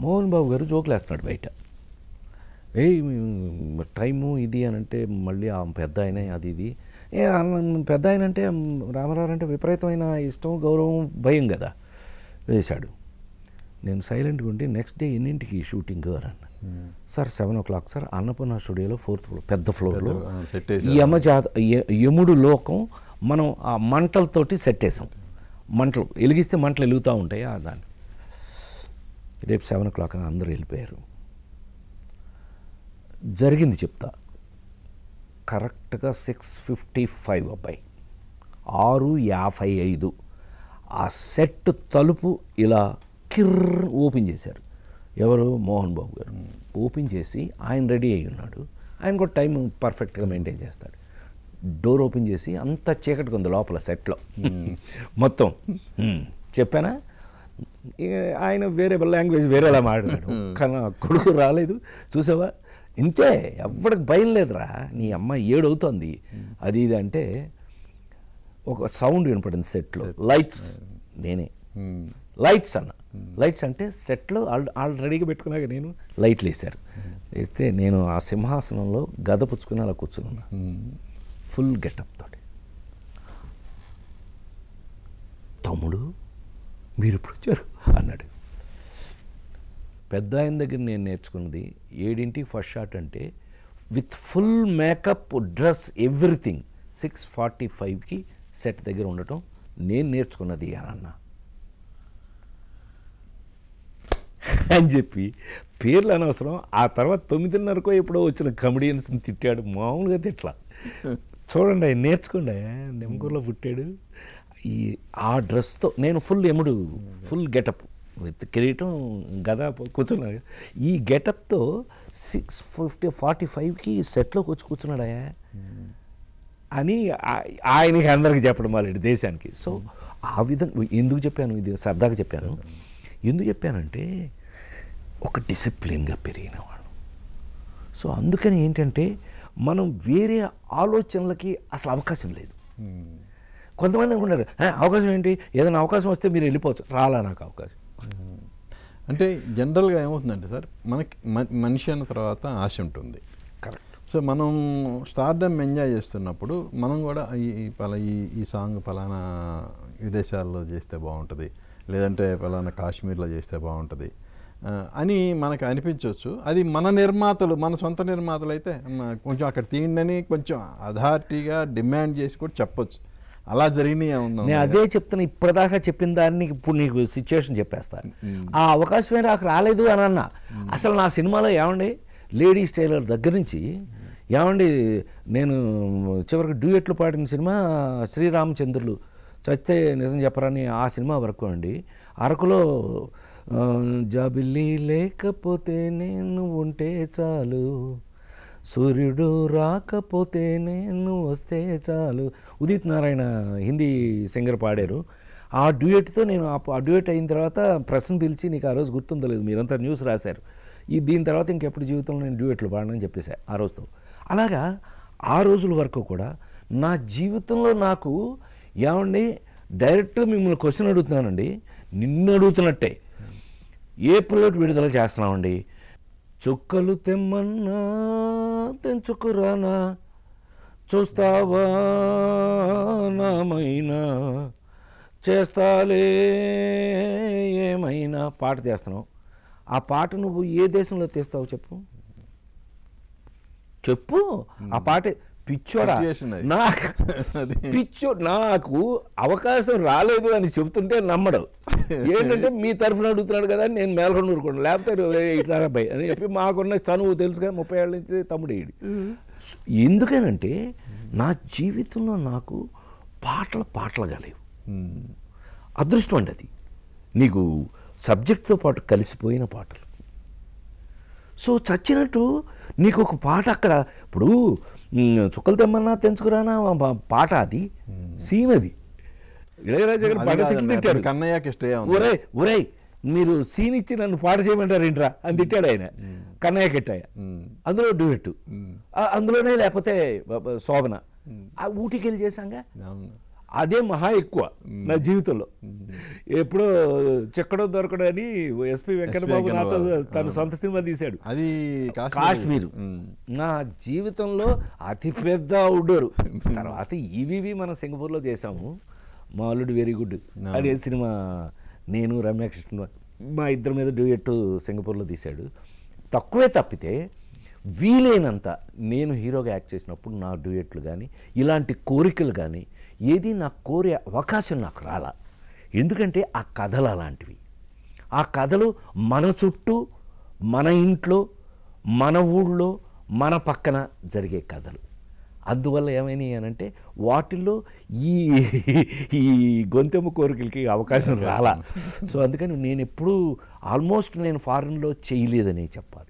మోహన్ బాబు గారు జోకులు వేస్తున్నాడు బయట, టైము ఇది అని అంటే, మళ్ళీ ఆ పెద్ద ఆయన అది ఇది పెద్ద ఆయన అంటే రామారావు అంటే విపరీతమైన ఇష్టం, గౌరవం, భయం కదా. వేశాడు. నేను సైలెంట్గా ఉండి నెక్స్ట్ డే ఎన్నింటికి షూటింగ్ అని అన్న. సార్ 7 o'clock సార్, అన్నపూర్ణ స్టూడియోలో 4th floor పెద్ద ఫ్లోర్లో యముడు లోకం మనం ఆ మంటలతోటి సెట్ వేసాం. మంటలు వెలిగిస్తే మంటలు వెలుగుతూ ఉంటాయి దాన్ని. రేపు 7 o'clock అని అందరూ వెళ్ళిపోయారు. జరిగింది చెప్తా. కరెక్ట్గా 6:55 అబ్బాయి, 6:55 ఆ సెట్ తలుపు ఇలా కిర్ర ఓపెన్ చేశారు. ఎవరు? మోహన్ బాబు గారు. ఓపెన్ చేసి ఆయన రెడీ అయి ఉన్నాడు, ఆయన కూడా టైం పర్ఫెక్ట్గా మెయింటైన్ చేస్తాడు. డోర్ ఓపెన్ చేసి అంత చీకటిగా ఉంది లోపల సెట్లో మొత్తం. చెప్పానా, ఆయన వేరే లాంగ్వేజ్ వేరేలా మాట్లాడాడు. కానీ కొడుకు రాలేదు చూసావా, ఇంతే, ఎవరికి భయం లేదురా, నీ అమ్మ 7 అవుతుంది అది ఇది అంటే ఒక సౌండ్ వినపడింది సెట్లో. లైట్స్, నేనే లైట్స్ అన్న. లైట్స్ అంటే సెట్లో రెడీగా పెట్టుకున్నాక నేను లైట్లు వేశారు. వేస్తే నేను ఆ సింహాసనంలో గద పుచ్చుకుని అలా కూర్చుని ఉన్నా, ఫుల్ గెటప్ తోటి. తమ్ముడు మీరు ఇప్పుడు వచ్చారు అన్నాడు. పెద్ద ఆయన దగ్గర నేను నేర్చుకున్నది 7ంటికి ఫస్ట్ షాట్ అంటే with full makeup, dress, everything. 6:45కి సెట్ దగ్గర ఉండటం, నేను నేర్చుకున్నది అన్న అని చెప్పి పేర్లు అనవసరం. ఆ తర్వాత 9:30కో ఎప్పుడో వచ్చిన కమెడియన్స్ని తిట్టాడు, మామూలుగా తిట్లా. చూడండి ఆయన నేర్చుకోండి, నిమ్మకూరులో పుట్టాడు. ఆ డ్రెస్తో నేను ఫుల్ ఎముడు, ఫుల్ గెటప్ విత్ కిరీటం గద కూర్చున్నాడు. ఈ గెటప్తో 6:45కి సెట్లోకి వచ్చి కూర్చున్నాడా అని ఆయనకి అందరికి చెప్పడం వాళ్ళ దేశానికి. సో ఆ విధంగా ఎందుకు చెప్పాను, ఇది సరదాగా చెప్పాను. ఎందుకు చెప్పానంటే ఒక డిసిప్లిన్గా పెరిగినవాడు. సో అందుకని ఏంటంటే మనం వేరే ఆలోచనలకి అసలు అవకాశం లేదు. కొంతమంది అనుకుంటారు అవకాశం ఏంటి, ఏదైనా అవకాశం వస్తే మీరు వెళ్ళిపోవచ్చు. రాలా నాకు అవకాశం. అంటే జనరల్గా ఏమవుతుందంటే సార్, మనకి మనిషి అన్న తర్వాత ఆశ ఉంటుంది. కరెక్ట్. సో మనం స్టార్డమ్ ఎంజాయ్ చేస్తున్నప్పుడు మనం కూడా ఈ సాంగ్ పలానా విదేశాల్లో చేస్తే బాగుంటుంది, లేదంటే పలానా కాశ్మీర్లో చేస్తే బాగుంటుంది అని మనకు అనిపించవచ్చు. అది మన నిర్మాతలు, మన సొంత నిర్మాతలు అయితే కొంచెం అక్కడ తీయండి కొంచెం అథారిటీగా డిమాండ్ చేసి కూడా చెప్పొచ్చు. అలా జరిగినాయి. నేను అదే చెప్తున్నా, ఇప్పటిదాకా చెప్పిన దాన్ని ఇప్పుడు నీకు సిచ్యువేషన్ చెప్పేస్తాను. ఆ అవకాశమే నాకు రాలేదు అని అన్నా. అసలు నా సినిమాలో ఏమండి లేడీస్ టైలర్ దగ్గర నుంచి ఏమండి నేను చివరికి డ్యూయెట్లు పాడిన సినిమా శ్రీరామచంద్రులు చస్తే నిజం చెప్పరని ఆ సినిమా వరకు అండి. అరకులో జాబిల్లి లేకపోతే నేను ఉంటే చాలు, సూర్యుడు రాకపోతే నేను వస్తే చాలు, ఉదిత్ నారాయణ హిందీ సింగర్ పాడారు. ఆ డ్యూయెట్తో నేను ఆ డ్యూయెట్ అయిన తర్వాత ప్రశ్న పిలిచి నీకు ఆ రోజు గుర్తుందో లేదు, మీరంతా న్యూస్ రాశారు, దీని తర్వాత ఇంకెప్పుడు జీవితంలో నేను డ్యూయెట్లు పాడనని చెప్పేసా ఆ రోజుతో. అలాగా ఆ రోజుల వరకు కూడా నా జీవితంలో నాకు ఏమండి డైరెక్ట్గా మిమ్మల్ని క్వశ్చన్ అడుగుతున్నానండి, నిన్ను అడుగుతున్నట్టే. ఏప్రిల్ విడుదల చేస్తున్నామండి. చుక్కలు తెమ్మన్నా తెంచుకురానా, చూస్తావా నామైనా, చేస్తాలే ఏమైనా పాట చేస్తున్నావు. ఆ పాట నువ్వు ఏ దేశంలో తీస్తావు చెప్పు చెప్పు. ఆ పాట పిచ్చోడా, నాకు అవకాశం రాలేదు అని చెబుతుంటే నమ్మడు. ఏంటంటే మీ తరఫున అడుగుతున్నాడు కదా నేను మేల్కొని ఊరుకోండి, లేకపోతే ఇట్లాబాయ్ అని చెప్పి మాకున్న చనువు తెలుసుగా 30 ఏళ్ళ నుంచి తమ్ముడు ఏడు. ఎందుకనంటే నా జీవితంలో నాకు పాటలు కాలేవు. అదృష్టం అండి అది, నీకు సబ్జెక్ట్తో పాటు కలిసిపోయిన పాటలు. సో చచ్చినట్టు నీకు ఒక పాట అక్కడ, ఇప్పుడు చుక్కలు తెమ్మన్నా తెంచుకురానా పాట, అది సీన్, అది ఇళయరాజా గారు పాట తిట్టాడు. ఒరే మీరు సీన్ ఇచ్చి నన్ను పాట చేయమంటారు ఏంట్రా అని తిట్టాడు ఆయన. కన్నయ్య కెట్టాయ అందులో డ్యూయెట్, అందులోనే లేకపోతే శోభన ఊటీకి వెళ్ళి చేశాంగా. అదే మహా ఎక్కువ నా జీవితంలో. ఎప్పుడో చెక్కడో దొరకడో అని ఎస్పి వెంకటబాబు నాతో తన సొంత సినిమా తీశాడు, అది కాశ్మీర్. నా జీవితంలో అతిపెద్ద అవుట్డోర్. తర్వాత ఇవి మనం సింగపూర్లో చేసాము. మా అల్లుడు వెరీ గుడ్ అదే సినిమా, నేను రమ్యకృష్ణ మా ఇద్దరి మీద డ్యూయెట్ సింగపూర్లో తీశాడు. తక్కువే తప్పితే వీలైనంత నేను హీరోగా యాక్ట్ చేసినప్పుడు నా డ్యూయెట్లు కానీ ఇలాంటి కోరికలు కానీ ఏది నాకు కోరే అవకాశం నాకు రాలా. ఎందుకంటే ఆ కథలు అలాంటివి. ఆ కథలు మన చుట్టూ, మన ఇంట్లో, మన ఊళ్ళో, మన పక్కన జరిగే కథలు. అందువల్ల ఏమైనాయి అనంటే వాటిల్లో ఈ గొంతెమ్మ కోరికలకి అవకాశం రాలా. సో అందుకని నేను ఎప్పుడూ ఆల్మోస్ట్ నేను ఫారెన్లో చేయలేదని చెప్పాలి.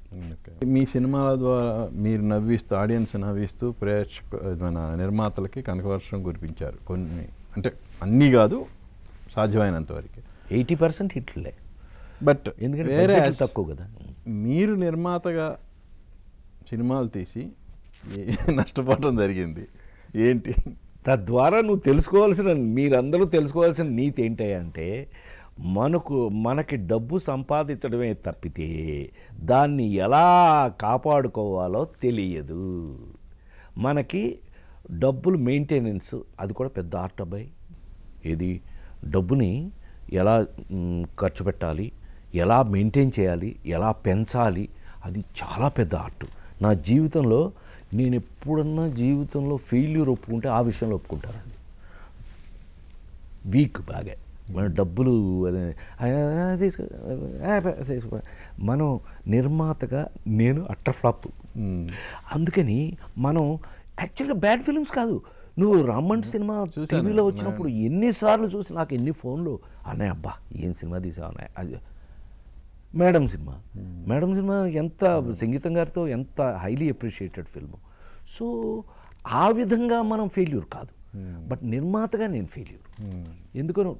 మీ సినిమాల ద్వారా మీరు నవ్విస్తూ, ఆడియన్స్ నవ్విస్తూ మన నిర్మాతలకి కనకవర్షం కురిపించారు. కొన్ని అంటే అన్నీ కాదు, సాధ్యమైనంత వరకు 80% హిట్లే. బట్ ఎందుకంటే వేరే తక్కువ కదా. మీరు నిర్మాతగా సినిమాలు తీసి నష్టపోవడం జరిగింది ఏంటి? తద్వారా నువ్వు తెలుసుకోవాల్సిన, మీరందరూ తెలుసుకోవాల్సిన నీతి ఏంటంటే మనకి డబ్బు సంపాదించడమే తప్పితే దాన్ని ఎలా కాపాడుకోవాలో తెలియదు. మనకి డబ్బులు మెయింటెనెన్స్ అది కూడా పెద్ద ఆర్ట్ అబ్బాయి. ఏది డబ్బుని ఎలా ఖర్చు పెట్టాలి, ఎలా మెయింటైన్ చేయాలి, ఎలా పెంచాలి, అది చాలా పెద్ద ఆర్ట్. నా జీవితంలో నేను ఎప్పుడన్నా జీవితంలో ఫెయిల్యూర్ ఒప్పుకుంటే ఆ విషయంలో ఒప్పుకుంటానండి. వీక్ బాగా మన డబ్బులు తీసుకో మనం నిర్మాతగా నేను అట్టర్ ఫ్లాప్. అందుకని మనం యాక్చువల్గా బ్యాడ్ ఫిలిమ్స్ కాదు. నువ్వు రామండ్ సినిమా టీవీలో వచ్చినప్పుడు ఎన్నిసార్లు చూసి నాకు ఎన్ని ఫోన్లు అన్నయ్య, అబ్బా ఏం సినిమా తీసావు అన్నయ్య. అది మేడం సినిమా ఎంత సంగీతం గారితో ఎంత హైలీ అప్రిషియేటెడ్ ఫిల్మ్. సో ఆ విధంగా మనం ఫెయిల్యూర్ కాదు, బట్ నిర్మాతగా నేను ఫెయిల్యూర్. ఎందుకనో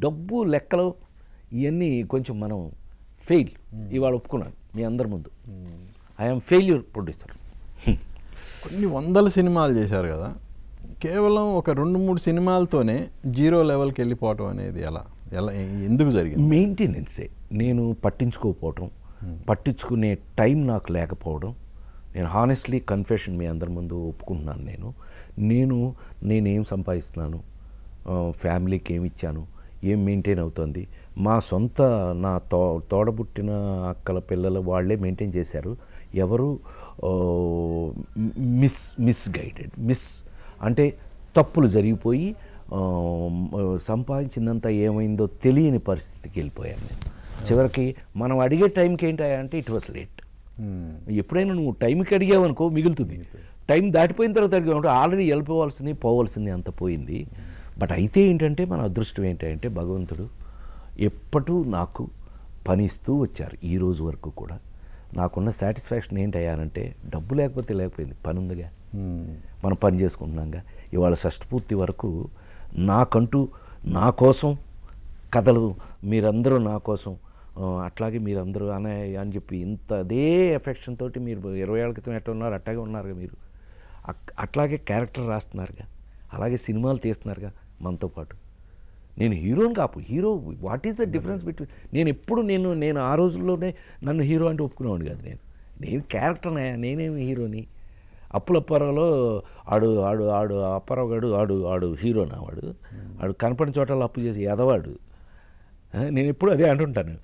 డబ్బు లెక్కలు ఇవన్నీ కొంచెం మనం ఫెయిల్. ఇవాళ ఒప్పుకున్నాను మీ అందరి ముందు, ఐఎమ్ ఫెయిల్యూర్ ప్రొడ్యూసర్. కొన్ని వందల సినిమాలు చేశారు కదా, కేవలం ఒక 2-3 సినిమాలతోనే జీరో లెవెల్కి వెళ్ళిపోవటం అనేది ఎలా ఎందుకు జరిగింది? మెయింటెనెన్సే. నేను పట్టించుకోకపోవటం, పట్టించుకునే టైం నాకు లేకపోవడం. నేను హానెస్ట్లీ కన్ఫెషన్ మీ అందరి ముందు ఒప్పుకుంటున్నాను. నేనేం సంపాదిస్తున్నాను, ఫ్యామిలీకి ఏమి ఇచ్చాను, ఏం మెయింటైన్ అవుతుంది. మా సొంత నా తోడబుట్టిన అక్కల పిల్లలు వాళ్ళే మెయింటైన్ చేశారు. ఎవరు మిస్గైడెడ్ అంటే తప్పులు జరిగిపోయి సంపాదించిందంతా ఏమైందో తెలియని పరిస్థితికి వెళ్ళిపోయాను నేను. చివరికి మనం అడిగే టైంకి ఏంటంటే ఇట్ వాస్ లేట్. ఎప్పుడైనా నువ్వు టైంకి అడిగావనుకో మిగులుతుంది, టైం దాటిపోయిన తర్వాత అడిగావు ఆల్రెడీ పోవాల్సింది అంత పోయింది. బట్ అయితే ఏంటంటే మన అదృష్టం ఏంటంటే భగవంతుడు ఎప్పటూ నాకు పని ఇస్తూ వచ్చారు. ఈ రోజు వరకు కూడా నాకున్న సాటిస్ఫాక్షన్ ఏంటయ్యానంటే డబ్బు లేకపోయింది, పని ఉందిగా, మనం పని చేసుకుంటున్నాంగా. ఇవాళ షష్ఠపూర్తి వరకు నాకంటూ నా కోసం కథలు, మీరందరూ నా కోసం, అట్లాగే మీరందరూ అని చెప్పి ఇంత అదే ఎఫెక్షన్ తోటి మీరు 20 ఏళ్ళ క్రితం ఎట్లా ఉన్నారు అట్లాగే ఉన్నారుగా మీరు. అట్లాగే క్యారెక్టర్ రాస్తున్నారుగా, అలాగే సినిమాలు తీస్తున్నారుగా మనతో పాటు. నేను హీరోని కాపు, hero what is the difference between నేను ఆ రోజుల్లోనే నన్ను హీరో అంటే ఒప్పుకునేవాడు కాదు. నేను క్యారెక్టర్నే, నేనేమి హీరోని. అప్పులప్పారావులో అప్పారావు గాడు ఆడు హీరోనా, ఆడు కనపడిన చోటలో అప్పు చేసి ఎదవాడు. నేను ఎప్పుడు అదే అంటుంటాను,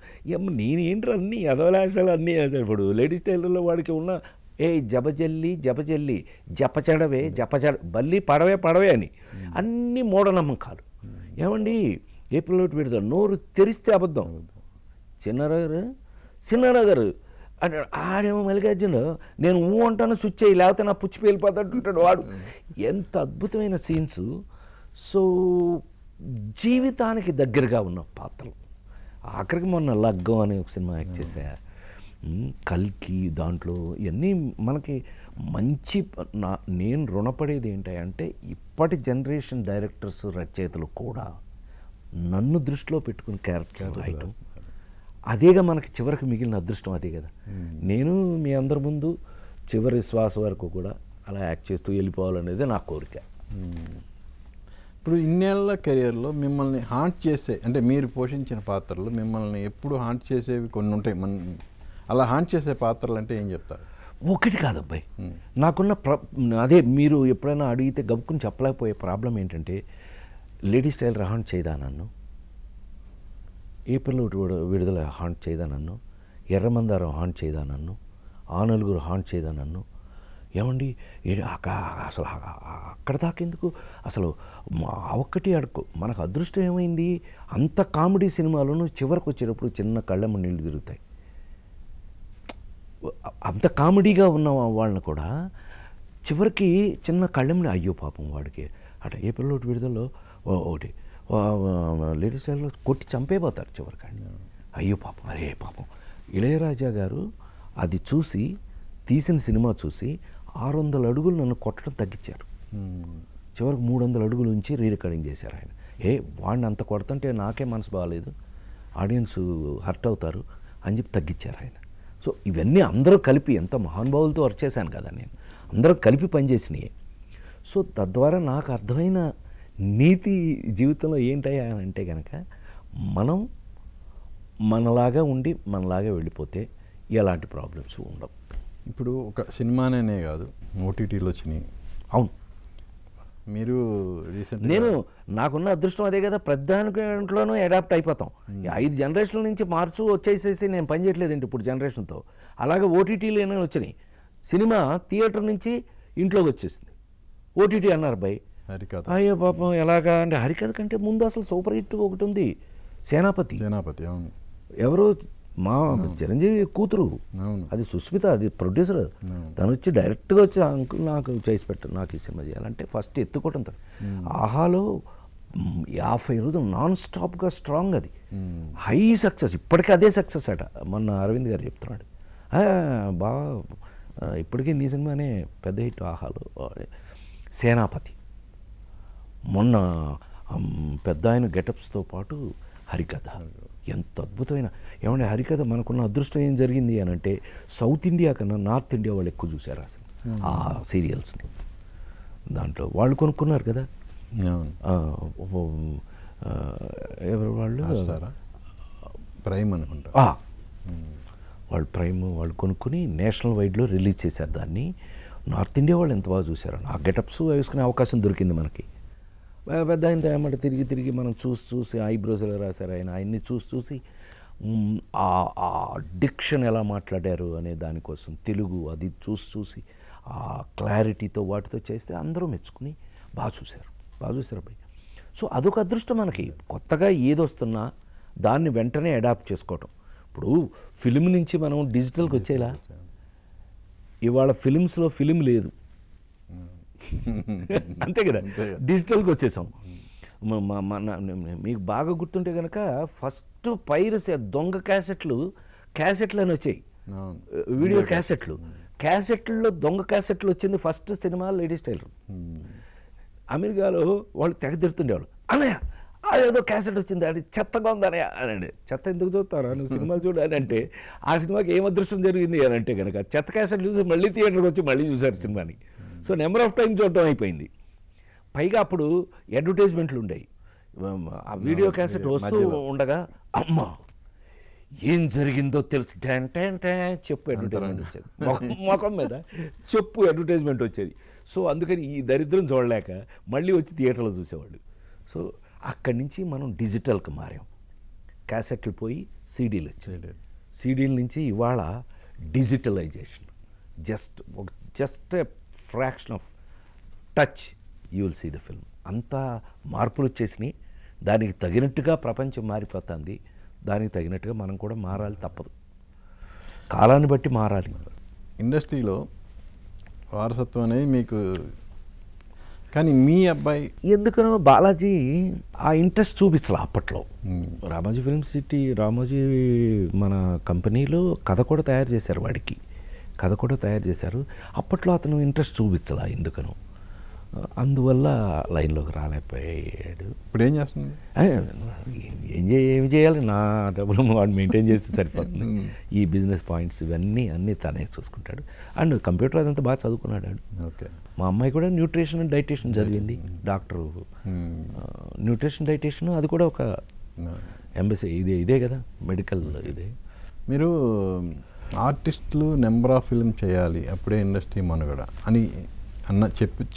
నేనేంటి అన్నీ ఎదవలాశాలు అన్నీ. ఇప్పుడు లేడీస్ టైలర్లో వాడికి ఉన్న జపజల్లి జపచడవే బల్లి పడవే అని అన్నీ మూఢనమ్మకాలు. ఏమండి ఏప్రిల్ విడుదల నోరు తెరిస్తే అబద్ధం. చిన్నారావు గారు అంటే ఆడేమో మల్లికార్జున నేను అంటాను స్విచ్ అయ్యి లేకపోతే నా పుచ్చి పేలిపోతుంటాడు వాడు. ఎంత అద్భుతమైన సీన్స్. సో జీవితానికి దగ్గరగా ఉన్న పాత్రలు. ఆఖరికి మొన్న లగ్గం అనే ఒక సినిమా యాక్ట్ చేశా, కల్కి, దాంట్లో ఇవన్నీ మనకి మంచి. నేను రుణపడేది ఏంటంటే ఇప్పటి జనరేషన్ డైరెక్టర్స్ రచయితలు కూడా నన్ను దృష్టిలో పెట్టుకుని క్యారెక్టర్ రాయటం, అదేగా మనకి చివరికి మిగిలిన అదృష్టం అదే కదా. నేను మీ అందరి ముందు చివరి శ్వాస వరకు కూడా అలా యాక్ట్ చేస్తూ వెళ్ళిపోవాలనేది నా కోరిక. ఇప్పుడు ఇన్నేళ్ల కెరియర్లో మిమ్మల్ని హాంట్ చేసే, అంటే మీరు పోషించిన పాత్రలు మిమ్మల్ని ఎప్పుడు హాంట్ చేసేవి కొన్ని ఉంటాయి, అలా హాంట్ చేసే పాత్రలు అంటే ఏం చెప్తారు? ఒకటి కాదు అబ్బాయి, నాకున్న అదే మీరు ఎప్పుడైనా అడిగితే గబుక్కుని చెప్పలేకపోయే ప్రాబ్లం ఏంటంటే లేడీస్ టైలర్ హాంట్ చేయదా నన్ను, ఏప్రిల్ విడుదల హాంట్ చేయదా నన్ను, ఎర్రమందారం హాంట్ చేయదా నన్ను, ఆ నలుగురు హాంట్ చేయదా నన్ను. ఏమండి అసలు అక్కడ దాకెందుకు, అసలు ఒక్కటి అడుకో. మనకు అదృష్టం ఏమైంది, అంత కామెడీ సినిమాలను చివరికి వచ్చేటప్పుడు చిన్న కళ్ళమ్మ నీళ్ళు తిరుగుతాయి. అంత కామెడీగా ఉన్న వాళ్ళని కూడా చివరికి చిన్న కళ్ళెమ్మని అయ్యో పాపం వాడికి అట ఏప్రిల్ విడుదలలో ఒకటి లేడీస్ స్టైల్లో కొట్టి చంపేపోతారు చివరికి. అయ్యో పాపం, అరే పాపం. ఇళయరాజా గారు అది చూసి తీసిన సినిమా చూసి 600 అడుగులు నన్ను కొట్టడం తగ్గించారు. చివరికి 300 అడుగుల నుంచి రికార్డింగ్ చేశారు ఆయన. వాడిని అంత కొడుతుంటే నాకే మనసు బాగాలేదు, ఆడియన్స్ హర్ట్ అవుతారు అని చెప్పి తగ్గించారు ఆయన. సో ఇవన్నీ అందరూ కలిపి, ఎంత మహానుభావులతో వర్క్ చేశాను కదా నేను, అందరూ కలిపి పనిచేసినాయి. సో తద్వారా నాకు అర్థమైన నీతి జీవితంలో ఏంటయ్యా అంటే కనుక మనం మనలాగా ఉండి మనలాగా వెళ్ళిపోతే ఎలాంటి ప్రాబ్లమ్స్ ఉండవు. ఇప్పుడు ఒక సినిమానే కాదు, ఓటీటీలో వచ్చినాయి. అవును, మీరు రీసెంట్ నేను నాకున్న అదృష్టం అదే కదా, ప్రధానిలోనూ అడాప్ట్ అయిపోతాం. 5 జనరేషన్ల నుంచి మార్చు వచ్చేసేసి నేను పనిచేయట్లేదండి ఇప్పుడు జనరేషన్తో. అలాగే ఓటీటీలోనే వచ్చినాయి. సినిమా థియేటర్ నుంచి ఇంట్లోకి వచ్చేసింది, ఓటీటీ అన్నారు బై. హరికథ. అయ్యో పాపం ఎలాగా అంటే హరికథ కంటే ముందు అసలు సూపర్ హిట్ ఒకటి ఉంది, సేనాపతి. అవును. ఎవరు మా చిరంజీవి కూతురు, అవును. అది సుస్మిత, అది ప్రొడ్యూసర్. తను వచ్చి డైరెక్ట్గా వచ్చి అంకుల్ నాకు చేసి పెట్టారు, నాకు ఈ సినిమా చేయాలంటే ఫస్ట్ ఎత్తుకోవటం. ఆహాలో 50 రోజులు నాన్ స్టాప్గా స్ట్రాంగ్, అది హై సక్సెస్. ఇప్పటికీ అదే సక్సెస్ అట. మొన్న అరవింద్ గారు చెప్తున్నాడు, బాగా ఇప్పటికీ నీ సినిమానే పెద్ద హిట్ ఆహాలో. సేనాపతి మొన్న పెద్ద ఆయన గెటప్స్తో పాటు హరికథ ఎంత అద్భుతమైన. ఏమంటే హరికథ మనకున్న అదృష్టం ఏం జరిగింది అని అంటే సౌత్ ఇండియా కన్నా నార్త్ ఇండియా వాళ్ళు ఎక్కువ చూశారు అసలు ఆ సీరియల్స్ని. దాంట్లో వాళ్ళు కొనుక్కున్నారు కదా, ఎవరు వాళ్ళు, ప్రైమ్ అనుకుంటా, వాళ్ళు ప్రైమ్ వాళ్ళు కొనుక్కుని నేషనల్ వైడ్లో రిలీజ్ చేశారు దాన్ని. నార్త్ ఇండియా వాళ్ళు ఎంత బాగా చూశారు. ఆ గెటప్స్ వేసుకునే అవకాశం దొరికింది మనకి. పెద్ద ఆయన ఏమంటే తిరిగి మనం చూసి ఐబ్రోస్ ఎలా రాశారు ఆయన, ఆయన్ని చూసి ఆ డిక్షన్ ఎలా మాట్లాడారు అనే దానికోసం తెలుగు అది చూసి ఆ క్లారిటీతో వాటితో చేస్తే అందరూ మెచ్చుకుని బాగా చూశారు అబ్బాయి. సో అదొక అదృష్టం మనకి. కొత్తగా ఏదొస్తున్నా దాన్ని వెంటనే అడాప్ట్ చేసుకోవటం. ఇప్పుడు ఫిలిం నుంచి మనం డిజిటల్కి వచ్చేలా, ఇవాళ ఫిలిమ్స్లో ఫిలిం లేదు, అంతే కదా, డిజిటల్కి వచ్చేసాం. మీకు బాగా గుర్తుంటే కనుక ఫస్ట్ పైరసీ దొంగ క్యాసెట్లు అని వచ్చాయి, వీడియో క్యాసెట్లో దొంగ క్యాసెట్లు వచ్చింది ఫస్ట్ సినిమా లేడీస్ టైలర్. అమెరికాలో వాళ్ళు తెగ తిడుతుండేవాళ్ళు, అన్నయ్య అదేదో క్యాసెట్ వచ్చింది, అది చెత్తగా ఉందన్నయ్య అనండి. చెత్త ఎందుకు చూస్తారా నువ్వు సినిమా చూడాలి అంటే, ఆ సినిమాకి ఏం అదృష్టం జరిగింది అని అంటే కనుక చెత్త క్యాసెట్ చూసి మళ్ళీ థియేటర్కి వచ్చి మళ్ళీ చూశారు సినిమాని. సో నెంబర్ ఆఫ్ టైం చూడటం అయిపోయింది. పైగా అప్పుడు అడ్వర్టైజ్మెంట్లు ఉండేవి. ఆ వీడియో క్యాసెట్ వస్తూ ఉండగా అమ్మ ఏం జరిగిందో తెలుసు చెప్పు అడ్వర్టైజ్మెంట్ వచ్చేది, ముఖం మీద చెప్పు అడ్వర్టైజ్మెంట్ వచ్చేది. సో అందుకని ఈ దరిద్రం చూడలేక మళ్ళీ వచ్చి థియేటర్లో చూసేవాళ్ళు. సో అక్కడి నుంచి మనం డిజిటల్కి మారాం. క్యాసెట్లు పోయి సీడీలు వచ్చాయి, సీడీల నుంచి ఇవాళ digitalization. Just a fraction of touch you will see the film. అంతా మార్పులు వచ్చేసినాయి. దానికి తగినట్టుగా ప్రపంచం మారిపోతుంది, దానికి తగినట్టుగా మనం కూడా మారాలి, తప్పదు, కాలాన్ని బట్టి మారాలి. ఇండస్ట్రీలో వారసత్వం అనేది మీకు, కానీ మీ అబ్బాయి ఎందుకనో బాలాజీ ఆ ఇంట్రెస్ట్ చూపించాలి అప్పట్లో. రామోజీ ఫిల్మ్ సిటీ, రామోజీ మన కంపెనీలో కథ కూడా తయారు చేశారు, వాడికి కథ కూడా తయారు చేశారు. అప్పట్లో అతను ఇంట్రెస్ట్ చూపించాల ఎందుకనో, అందువల్ల లైన్లోకి రాలేకపోయాడు. ఇప్పుడు ఏం చేస్తుంది? ఏమి చేయాలి, నా డబ్బులు వాడు మెయింటైన్ చేస్తే సరిపోతుంది. ఈ బిజినెస్ పాయింట్స్ ఇవన్నీ తనే చూసుకుంటాడు. అండ్ కంప్యూటర్ అదంతా బాగా చదువుకున్నాడు. ఓకే. మా అమ్మాయి కూడా న్యూట్రిషన్ అండ్ డైటేషన్ చదివింది, డాక్టర్ న్యూట్రిషన్ డైటేషన్, అది కూడా ఒక ఎంబసీ ఇదే కదా, మెడికల్ ఇదే. మీరు ఆర్టిస్టులు నెంబర్ ఆఫ్ ఫిల్మ్ చేయాలి అప్పుడే ఇండస్ట్రీ మనుగడ అని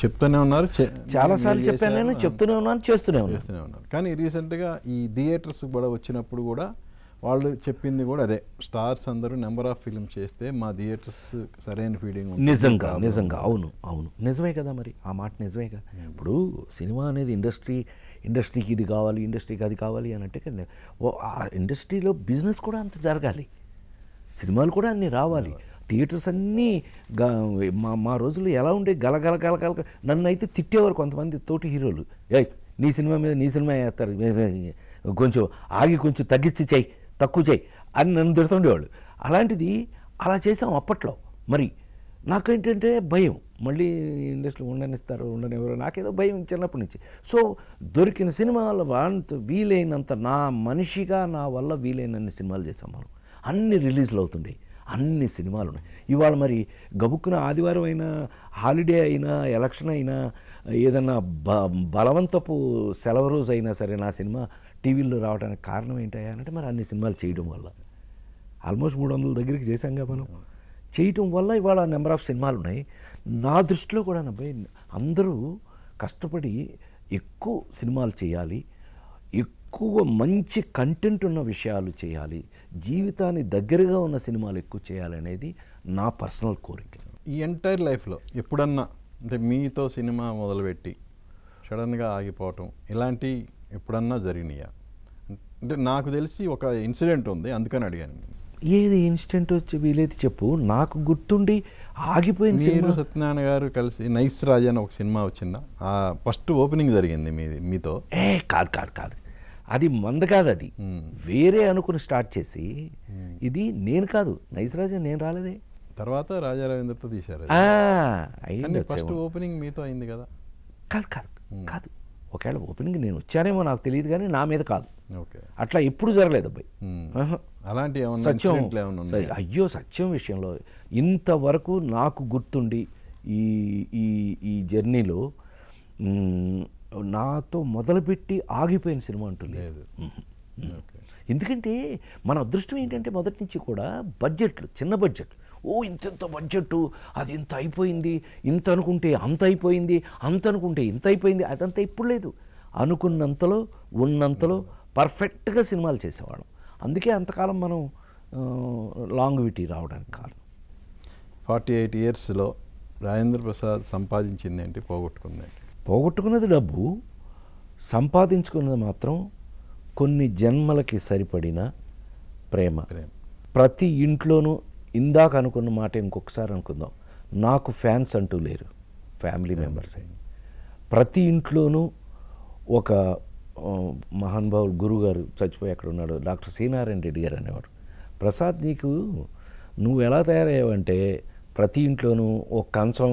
చెప్తూనే ఉన్నారు, చాలాసార్లు చెప్పాను నేను, చెప్తూనే ఉన్నాను, చేస్తూనే ఉన్నారు. కానీ రీసెంట్గా ఈ థియేటర్స్ కూడా వచ్చినప్పుడు కూడా వాళ్ళు చెప్పింది కూడా అదే, స్టార్స్ అందరూ నెంబర్ ఆఫ్ ఫిల్మ్ చేస్తే మా థియేటర్స్ సరైన ఫీడింగ్. నిజంగా అవును నిజమే కదా, మరి ఆ మాట నిజమేగా. ఇప్పుడు సినిమా అనేది ఇండస్ట్రీకి ఇది కావాలి, ఇండస్ట్రీకి అది కావాలి అని అంటే ఆ ఇండస్ట్రీలో బిజినెస్ కూడా అంత జరగాలి, సినిమాలు కూడా అన్నీ రావాలి. థియేటర్స్ అన్నీ మా రోజుల్లో ఎలా ఉండే గలగల నన్ను అయితే తిట్టేవారు కొంతమంది తోటి హీరోలు, నీ సినిమా వేస్తారు, కొంచెం ఆగి కొంచెం తక్కువ చేయి అని నన్ను తిడుతుండేవాళ్ళు. అలాంటిది అలా చేసాం అప్పట్లో. మరి నాకేంటంటే భయం, మళ్ళీ ఇండస్ట్రీలో ఉండనివ్వరు, నాకేదో భయం చిన్నప్పటి నుంచి. సో దొరికిన సినిమాలు వీలైనంత నా మనిషిగా నా వల్ల వీలైనన్ని సినిమాలు చేసాం మనం. అన్ని రిలీజ్లు అవుతుండే, అన్ని సినిమాలు ఉన్నాయి. ఇవాళ మరి గబుక్కున ఆదివారం అయినా, హాలిడే అయినా, ఎలక్షన్ అయినా, ఏదన్నా బలవంతపు సెలవు రోజు అయినా సరే నా సినిమా టీవీల్లో రావడానికి కారణం ఏంటయ్యా అంటే మరి అన్ని సినిమాలు చేయడం వల్ల. ఆల్మోస్ట్ 300 దగ్గరికి చేశాంగా మనం. చేయటం వల్ల ఇవాళ నెంబర్ ఆఫ్ సినిమాలు ఉన్నాయి. నా దృష్టిలో కూడా అందరూ కష్టపడి ఎక్కువ సినిమాలు చేయాలి, ఎక్కువ మంచి కంటెంట్ ఉన్న విషయాలు చేయాలి, జీవితాన్ని దగ్గరగా ఉన్న సినిమాలు ఎక్కువ చేయాలనేది నా పర్సనల్ కోరిక. ఈ ఎంటైర్ లైఫ్లో ఎప్పుడన్నా అంటే మీతో సినిమా మొదలుపెట్టి సడన్గా ఆగిపోవటం ఇలాంటి ఎప్పుడన్నా జరిగినాయా? అంటే నాకు తెలిసి ఒక ఇన్సిడెంట్ ఉంది, అందుకని అడిగాను. ఏది ఇన్స్టెంట్ వచ్చి వీలైతే చెప్పు. నాకు గుర్తుండి ఆగిపోయింది మీరు సినిమా. సత్యనారాయణ గారు కలిసి నైస్ రాజ్ అని ఒక సినిమా వచ్చిందా? ఆ ఫస్ట్ ఓపెనింగ్ జరిగింది మీతో. కాదు కాదు కాదు, అది మంద కాదు, అది వేరే అనుకుని స్టార్ట్ చేసి ఇది నేను కాదు, నైస్రాజా నేను రాలేదే. తర్వాత రాజా రవీంద్రతో తీశారు. అయింది ఫస్ట్ ఓపెనింగ్ మీతో అయింది కదా? కాదు కాదు కాదు, ఒకవేళ ఓపెనింగ్ నేను వచ్చానేమో నాకు తెలియదు, కానీ నా మీద కాదు. ఓకే, అట్లా ఎప్పుడు జరగలేదు అబ్బాయి. అలాంటి సత్యం ఏమన్నా? అయ్యో, సత్యం విషయంలో ఇంతవరకు నాకు గుర్తుండి ఈ ఈ ఈ జర్నీలో నాతో మొదలుపెట్టి ఆగిపోయిన సినిమా అంటూ లేదు. ఎందుకంటే మన అదృష్టం ఏంటంటే మొదటి నుంచి కూడా బడ్జెట్లు, చిన్న బడ్జెట్లు, ఇంత బడ్జెట్, అది ఇంత అయిపోయింది, ఇంత అనుకుంటే అంత అయిపోయింది, అంత అనుకుంటే ఇంత అయిపోయింది, అదంతా ఇప్పుడు లేదు. అనుకున్నంతలో ఉన్నంతలో పర్ఫెక్ట్గా సినిమాలు చేసేవాళ్ళం. అందుకే అంతకాలం మనం లాంగ్విటీ రావడానికి కారణం. 48 yearsలో రాజేంద్ర ప్రసాద్ సంపాదించింది ఏంటి, పోగొట్టుకుంది ఏంటి? పోగొట్టుకున్నది డబ్బు, సంపాదించుకున్నది మాత్రం కొన్ని జన్మలకి సరిపడిన ప్రేమ. ప్రతి ఇంట్లోనూ ఇందాక అనుకున్న మాట ఇంకొకసారి అనుకుందాం, నాకు ఫ్యాన్స్ అంటూ లేరు, ఫ్యామిలీ మెంబర్సే. ప్రతి ఇంట్లోనూ ఒక మహానుభావుడు గురుగారు చచ్చిపోయి అక్కడ ఉన్నాడు, డాక్టర్ శ్రీనారాయణ రెడ్డి గారు అనేవాడు, ప్రసాద్ నీకు నువ్వు ఎలా తయారయ్యావంటే ప్రతి ఇంట్లోనూ ఒక కంచం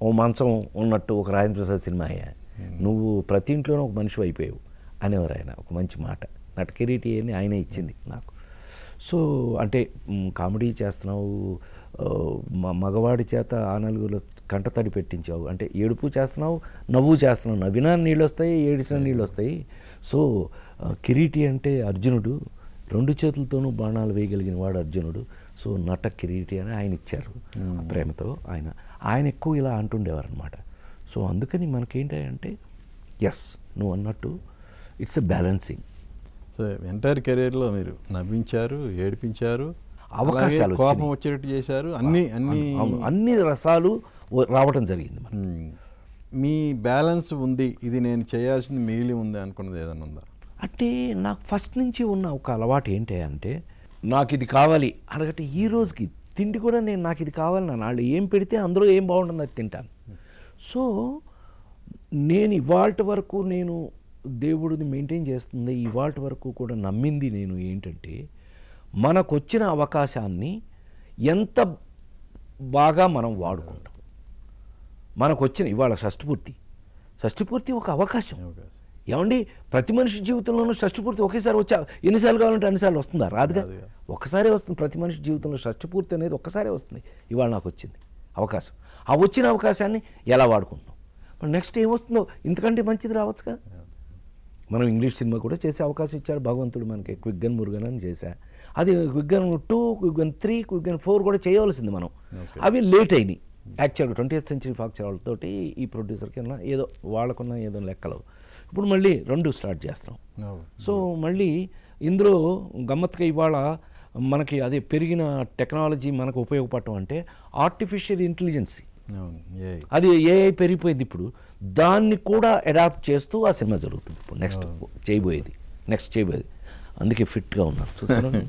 ఓ మంచం ఉన్నట్టు ఒక రాజేంద్ర ప్రసాద్ సినిమా అయ్యా, నువ్వు ప్రతి ఇంట్లోనూ ఒక మనిషి అయిపోయావు అనేవారు ఆయన. ఒక మంచి మాట, నటకిరీటి అని ఆయనే ఇచ్చింది నాకు. సో అంటే కామెడీ చేస్తున్నావు, మగవాడి చేత ఆ నలుగురు కంటతడి పెట్టించావు, అంటే ఏడుపు చేస్తున్నావు, నవ్వు చేస్తున్నావు, నవ్వినా నీళ్ళు వస్తాయి, ఏడిసిన నీళ్ళు వస్తాయి. సో కిరీటి అంటే అర్జునుడు, 2 చేతులతోనూ బాణాలు వేయగలిగిన వాడు అర్జునుడు. సో నట కిరీటి అని ఆయన ఇచ్చారు ప్రేమతో. ఆయన ఎక్కువ ఇలా అంటుండేవారు అనమాట. సో అందుకని మనకేంటంటే ఎస్ నువ్వు అన్నట్టు it's a balancing. So entire కెరీర్లో మీరు నవ్వించారు, ఏడిపించారు, అవకాశాలు కోపం వచ్చేటట్టు చేశారు, అన్ని రసాలు రావటం జరిగింది. మీ బ్యాలెన్స్ ఉంది, ఇది నేను చేయాల్సింది మిగిలి ఉంది అనుకున్నది ఏదైనా ఉందా? అంటే నాకు ఫస్ట్ నుంచి ఉన్న ఒక అలవాటు ఏంటి అంటే, నాకు ఇది కావాలి అనగట్టే ఈ రోజుకి తిండి కూడా నేను నాకు ఇది కావాలి నా వాళ్ళు ఏం పెడితే అందులో ఏం బాగుంటుందో అది తింటాను. సో నేను ఇవాల్టి వరకు నేను దేవుడిని మెయింటైన్ చేస్తుంది, ఇవాల్టి వరకు కూడా నమ్మింది నేను ఏంటంటే, మనకు వచ్చిన అవకాశాన్ని ఎంత బాగా మనం వాడుకుంటాం. మనకు వచ్చిన ఇవాళ షష్ఠపూర్తి ఒక అవకాశం. ఏమండి, ప్రతి మనిషి జీవితంలోనూ షష్ఠపూర్తి ఒకేసారి వచ్చా, ఎన్నిసార్లు కావాలంటే అన్నిసార్లు వస్తుందా? రాదుగా, ఒక్కసారే వస్తుంది. ప్రతి మనిషి జీవితంలో షష్ఠపూర్తి అనేది ఒక్కసారే వస్తుంది. ఇవాళ నాకు వచ్చింది అవకాశం. ఆ వచ్చిన అవకాశాన్ని ఎలా వాడుకుంటున్నాం, నెక్స్ట్ ఏమొస్తుందో ఇంతకంటే మంచిది రావచ్చుగా. మనం ఇంగ్లీష్ సినిమా కూడా చేసే అవకాశం ఇచ్చారు భగవంతుడు మనకి, క్విగ్గన్ మురుగన్ అని చేశా. అది క్విగ్గన్ 2, క్విగ్గన్ 3, క్విగ్గన్ 4 కూడా చేయవలసింది మనం. అవి లేట్ అయినాయి యాక్చువల్గా. 20th Century Fox వాళ్ళతోటి ఈ ప్రొడ్యూసర్కి ఏదో వాళ్ళకున్న ఏదో లెక్కలు. ఇప్పుడు మళ్ళీ 2 స్టార్ట్ చేస్తున్నాం. సో మళ్ళీ ఇందులో గమ్మత్తుగా ఇవాళ మనకి అదే పెరిగిన టెక్నాలజీ మనకు ఉపయోగపడటం అంటే ఆర్టిఫిషియల్ ఇంటెలిజెన్సీ, అది ఏఐ పెరిగిపోయింది. ఇప్పుడు దాన్ని కూడా అడాప్ట్ చేస్తూ ఆ సినిమా జరుగుతుంది. ఇప్పుడు నెక్స్ట్ చేయబోయేది అందుకే ఫిట్గా ఉన్నాను చూస్తున్నాను.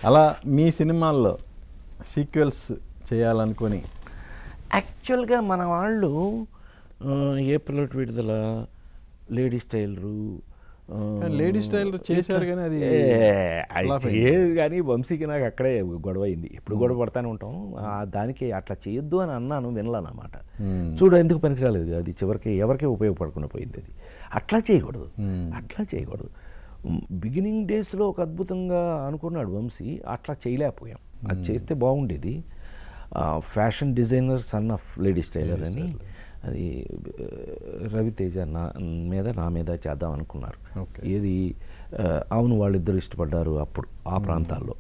అలా మీ సినిమాల్లో సీక్వెల్స్ చేయాలనుకొని యాక్చువల్గా మన వాళ్ళు ఏప్రిల్ విడుదల, లేడీ స్టైలరు చేశారు, కానీ అది కానీ వంశీకి నాకు అక్కడే గొడవ అయింది. ఎప్పుడు గొడవ పడతానే ఉంటాం. దానికి అట్లా చేయొద్దు అని అన్నాను, వినలేనమాట. చూడ ఎందుకు పనికిరాలేదు, అది చివరికి ఎవరికీ ఉపయోగపడకుండా పోయింది. అది అట్లా చేయకూడదు. బిగినింగ్ డేస్లో ఒక అద్భుతంగా అనుకున్నాడు వంశీ, అట్లా చేయలేకపోయాం. అది చేస్తే బాగుండేది. Fashion designer son of lady styler అని, అది రవితేజ నా మీద చేద్దాం అనుకున్నారు. ఏది అవును, వాళ్ళిద్దరు ఇష్టపడ్డారు అప్పుడు ఆ ప్రాంతాల్లో.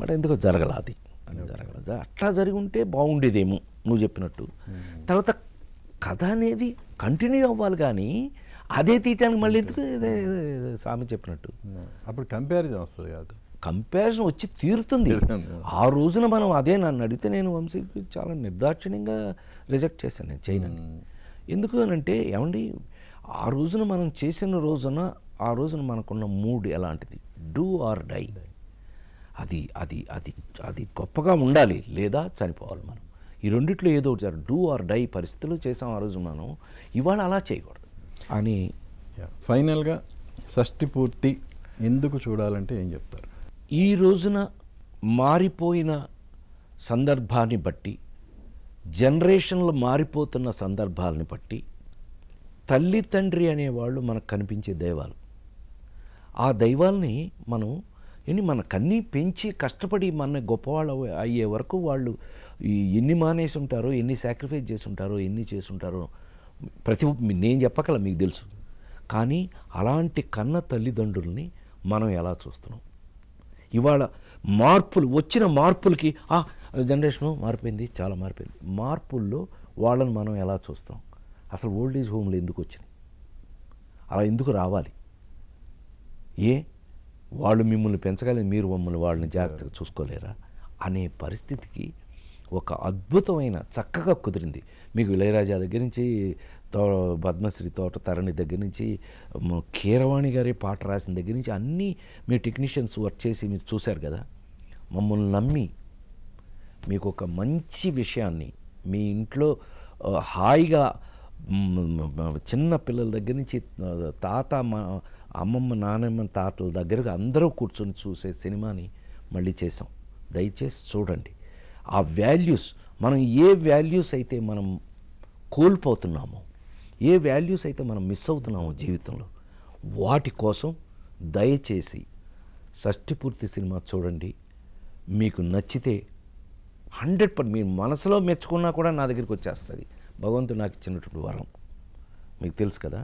బట్ ఎందుకో జరగలేదు. అట్లా జరిగి ఉంటే బాగుండేదేమో నువ్వు చెప్పినట్టు. తర్వాత కథ అనేది కంటిన్యూ అవ్వాలి, కానీ అదే తీయటానికి మళ్ళీ ఎందుకు స్వామి చెప్పినట్టు అప్పుడు కంపారిజన్ వస్తుంది కాదు, కంపారిజన్ వచ్చి తీరుతుంది. ఆ రోజున మనం అదే నన్ను అడిగితే నేను వంశీకి చాలా నిర్దాక్షిణ్యంగా రిజెక్ట్ చేశాను, నేను చేయనని. ఎందుకు అనంటే ఏమండి ఆ రోజున మనం చేసిన రోజున ఆ రోజున మనకున్న మూడ్ ఎలాంటిది, డూ ఆర్ డై. అది అది అది అది గొప్పగా ఉండాలి లేదా చనిపోవాలి మనం. ఈ రెండిట్లో ఏదో ఒకటి డూ ఆర్ డై పరిస్థితులు చేసాం ఆ రోజు మనం, ఇవాళ అలా చేయకూడదు అని. ఫైనల్గా షష్ఠి పూర్తి ఎందుకు చూడాలంటే ఏం చెప్తారు? ఈ రోజున మారిపోయిన సందర్భాన్ని బట్టి, జనరేషన్లు మారిపోతున్న సందర్భాలని బట్టి తల్లి తండ్రి అనేవాళ్ళు మనకు కనిపించే దైవాలు. ఆ దైవాల్ని మనం మన కన్నీ పెంచి కష్టపడి మన గొప్పవాళ్ళు అయ్యే వరకు వాళ్ళు ఎన్ని మానేసి ఉంటారో, ఎన్ని సాక్రిఫైస్ చేసి ఉంటారో, ఎన్ని చేసి ఉంటారో నేను చెప్పకల మీకు తెలుసు. కానీ అలాంటి కన్న తల్లిదండ్రుల్ని మనం ఎలా చూస్తున్నాం? ఇవాళ వచ్చిన మార్పులకి జనరేషను మారిపోయింది, చాలా మారిపోయింది. మార్పుల్లో వాళ్ళని మనం ఎలా చూస్తాం? అసలు ఓల్డ్ ఏజ్ హోమ్లు ఎందుకు వచ్చినాయి? అలా ఎందుకు రావాలి? వాళ్ళు మిమ్మల్ని పెంచగలిగి మీరు మమ్మల్ని వాళ్ళని జాగ్రత్తగా చూసుకోలేరా అనే పరిస్థితికి ఒక అద్భుతమైన చక్కగా కుదిరింది. మీకు ఇళయరాజా దగ్గర నుంచి పద్మశ్రీ తోట తరణి దగ్గర నుంచి కీరవాణి గారి పాట రాసిన దగ్గర నుంచి అన్నీ మీ టెక్నీషియన్స్ వర్క్ చేసి మీరు చూశారు కదా. మమ్మల్ని నమ్మి మీకు ఒక మంచి విషయాన్ని మీ ఇంట్లో హాయిగా చిన్న పిల్లల దగ్గర నుంచి తాత అమ్మమ్మ నాన్నమ్మ తాతల దగ్గరకు అందరూ కూర్చొని చూసే సినిమాని మళ్ళీ చేసాం. దయచేసి చూడండి. ఆ వాల్యూస్, మనం ఏ వాల్యూస్ అయితే మనం కోల్పోతున్నామో, ఏ వాల్యూస్ అయితే మనం మిస్ అవుతున్నామో జీవితంలో, వాటి కోసం దయచేసి షష్ఠి పూర్తి సినిమా చూడండి. మీకు నచ్చితే 100% మీరు మనసులో మెచ్చుకున్నా కూడా నా దగ్గరికి వచ్చేస్తుంది. భగవంతుడు నాకు ఇచ్చినటువంటి వరం మీకు తెలుసు కదా.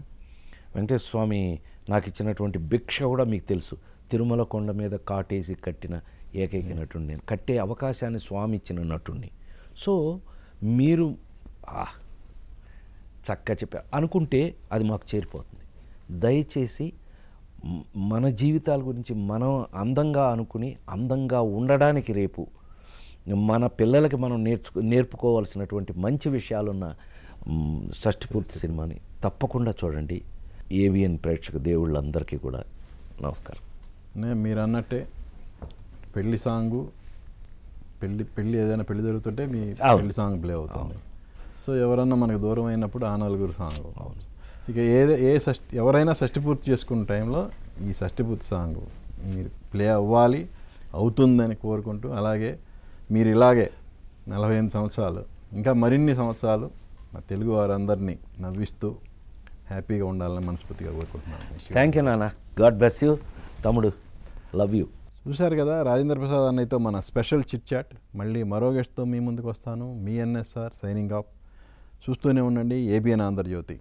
వెంకటేశ్వర స్వామి నాకు ఇచ్చినటువంటి భిక్ష కూడా మీకు తెలుసు. తిరుమల కొండ మీద కాటేసి కట్టిన ఏకైక నటుడిని నేను. కట్టే అవకాశాన్ని స్వామి ఇచ్చిన నటుడిని. సో మీరు చక్కగా చెప్పారు అనుకుంటే అది మాకు చేరిపోతుంది. దయచేసి మన జీవితాల గురించి మనం అందంగా అనుకుని అందంగా ఉండడానికి రేపు మన పిల్లలకి మనం నేర్పుకోవాల్సినటువంటి మంచి విషయాలున్న షష్ఠి పూర్తి సినిమాని తప్పకుండా చూడండి. ఏవిఎన్ ప్రేక్షక దేవుళ్ళందరికీ కూడా నమస్కారం. మీరు అన్నట్టే పెళ్లి సాంగు పెళ్ళి ఏదైనా పెళ్లి జరుగుతుంటే మీ పెళ్లి సాంగ్ ప్లే అవుతుంది. సో ఎవరన్నా మనకు దూరం అయినప్పుడు ఆ నలుగురు సాంగ్. ఇక ఎవరైనా షష్ఠి పూర్తి చేసుకున్న టైంలో ఈ షష్ఠి పూర్తి సాంగ్ మీరు ప్లే అవ్వాలి, అవుతుందని కోరుకుంటూ, అలాగే మీరు ఇలాగే 48 సంవత్సరాలు ఇంకా మరిన్ని సంవత్సరాలు మా తెలుగు వారందరినీ నవ్విస్తూ హ్యాపీగా ఉండాలని మనస్ఫూర్తిగా కోరుకుంటున్నాను. థ్యాంక్ యూ నాన్న. గాడ్ బ్లెస్ యూ తమ్ముడు. Love you. చూశారు కదా రాజేంద్ర ప్రసాద్ అన్నయ్యతో మన స్పెషల్ చిట్ చాట్. మళ్ళీ మరో గెస్ట్తో మీ ముందుకు వస్తాను. మీ ఎన్ఎస్ఆర్ సైనింగ్ ఆఫ్. చూస్తూనే ఉండండి ఏబిఎన్ ఆంధ్రజ్యోతి.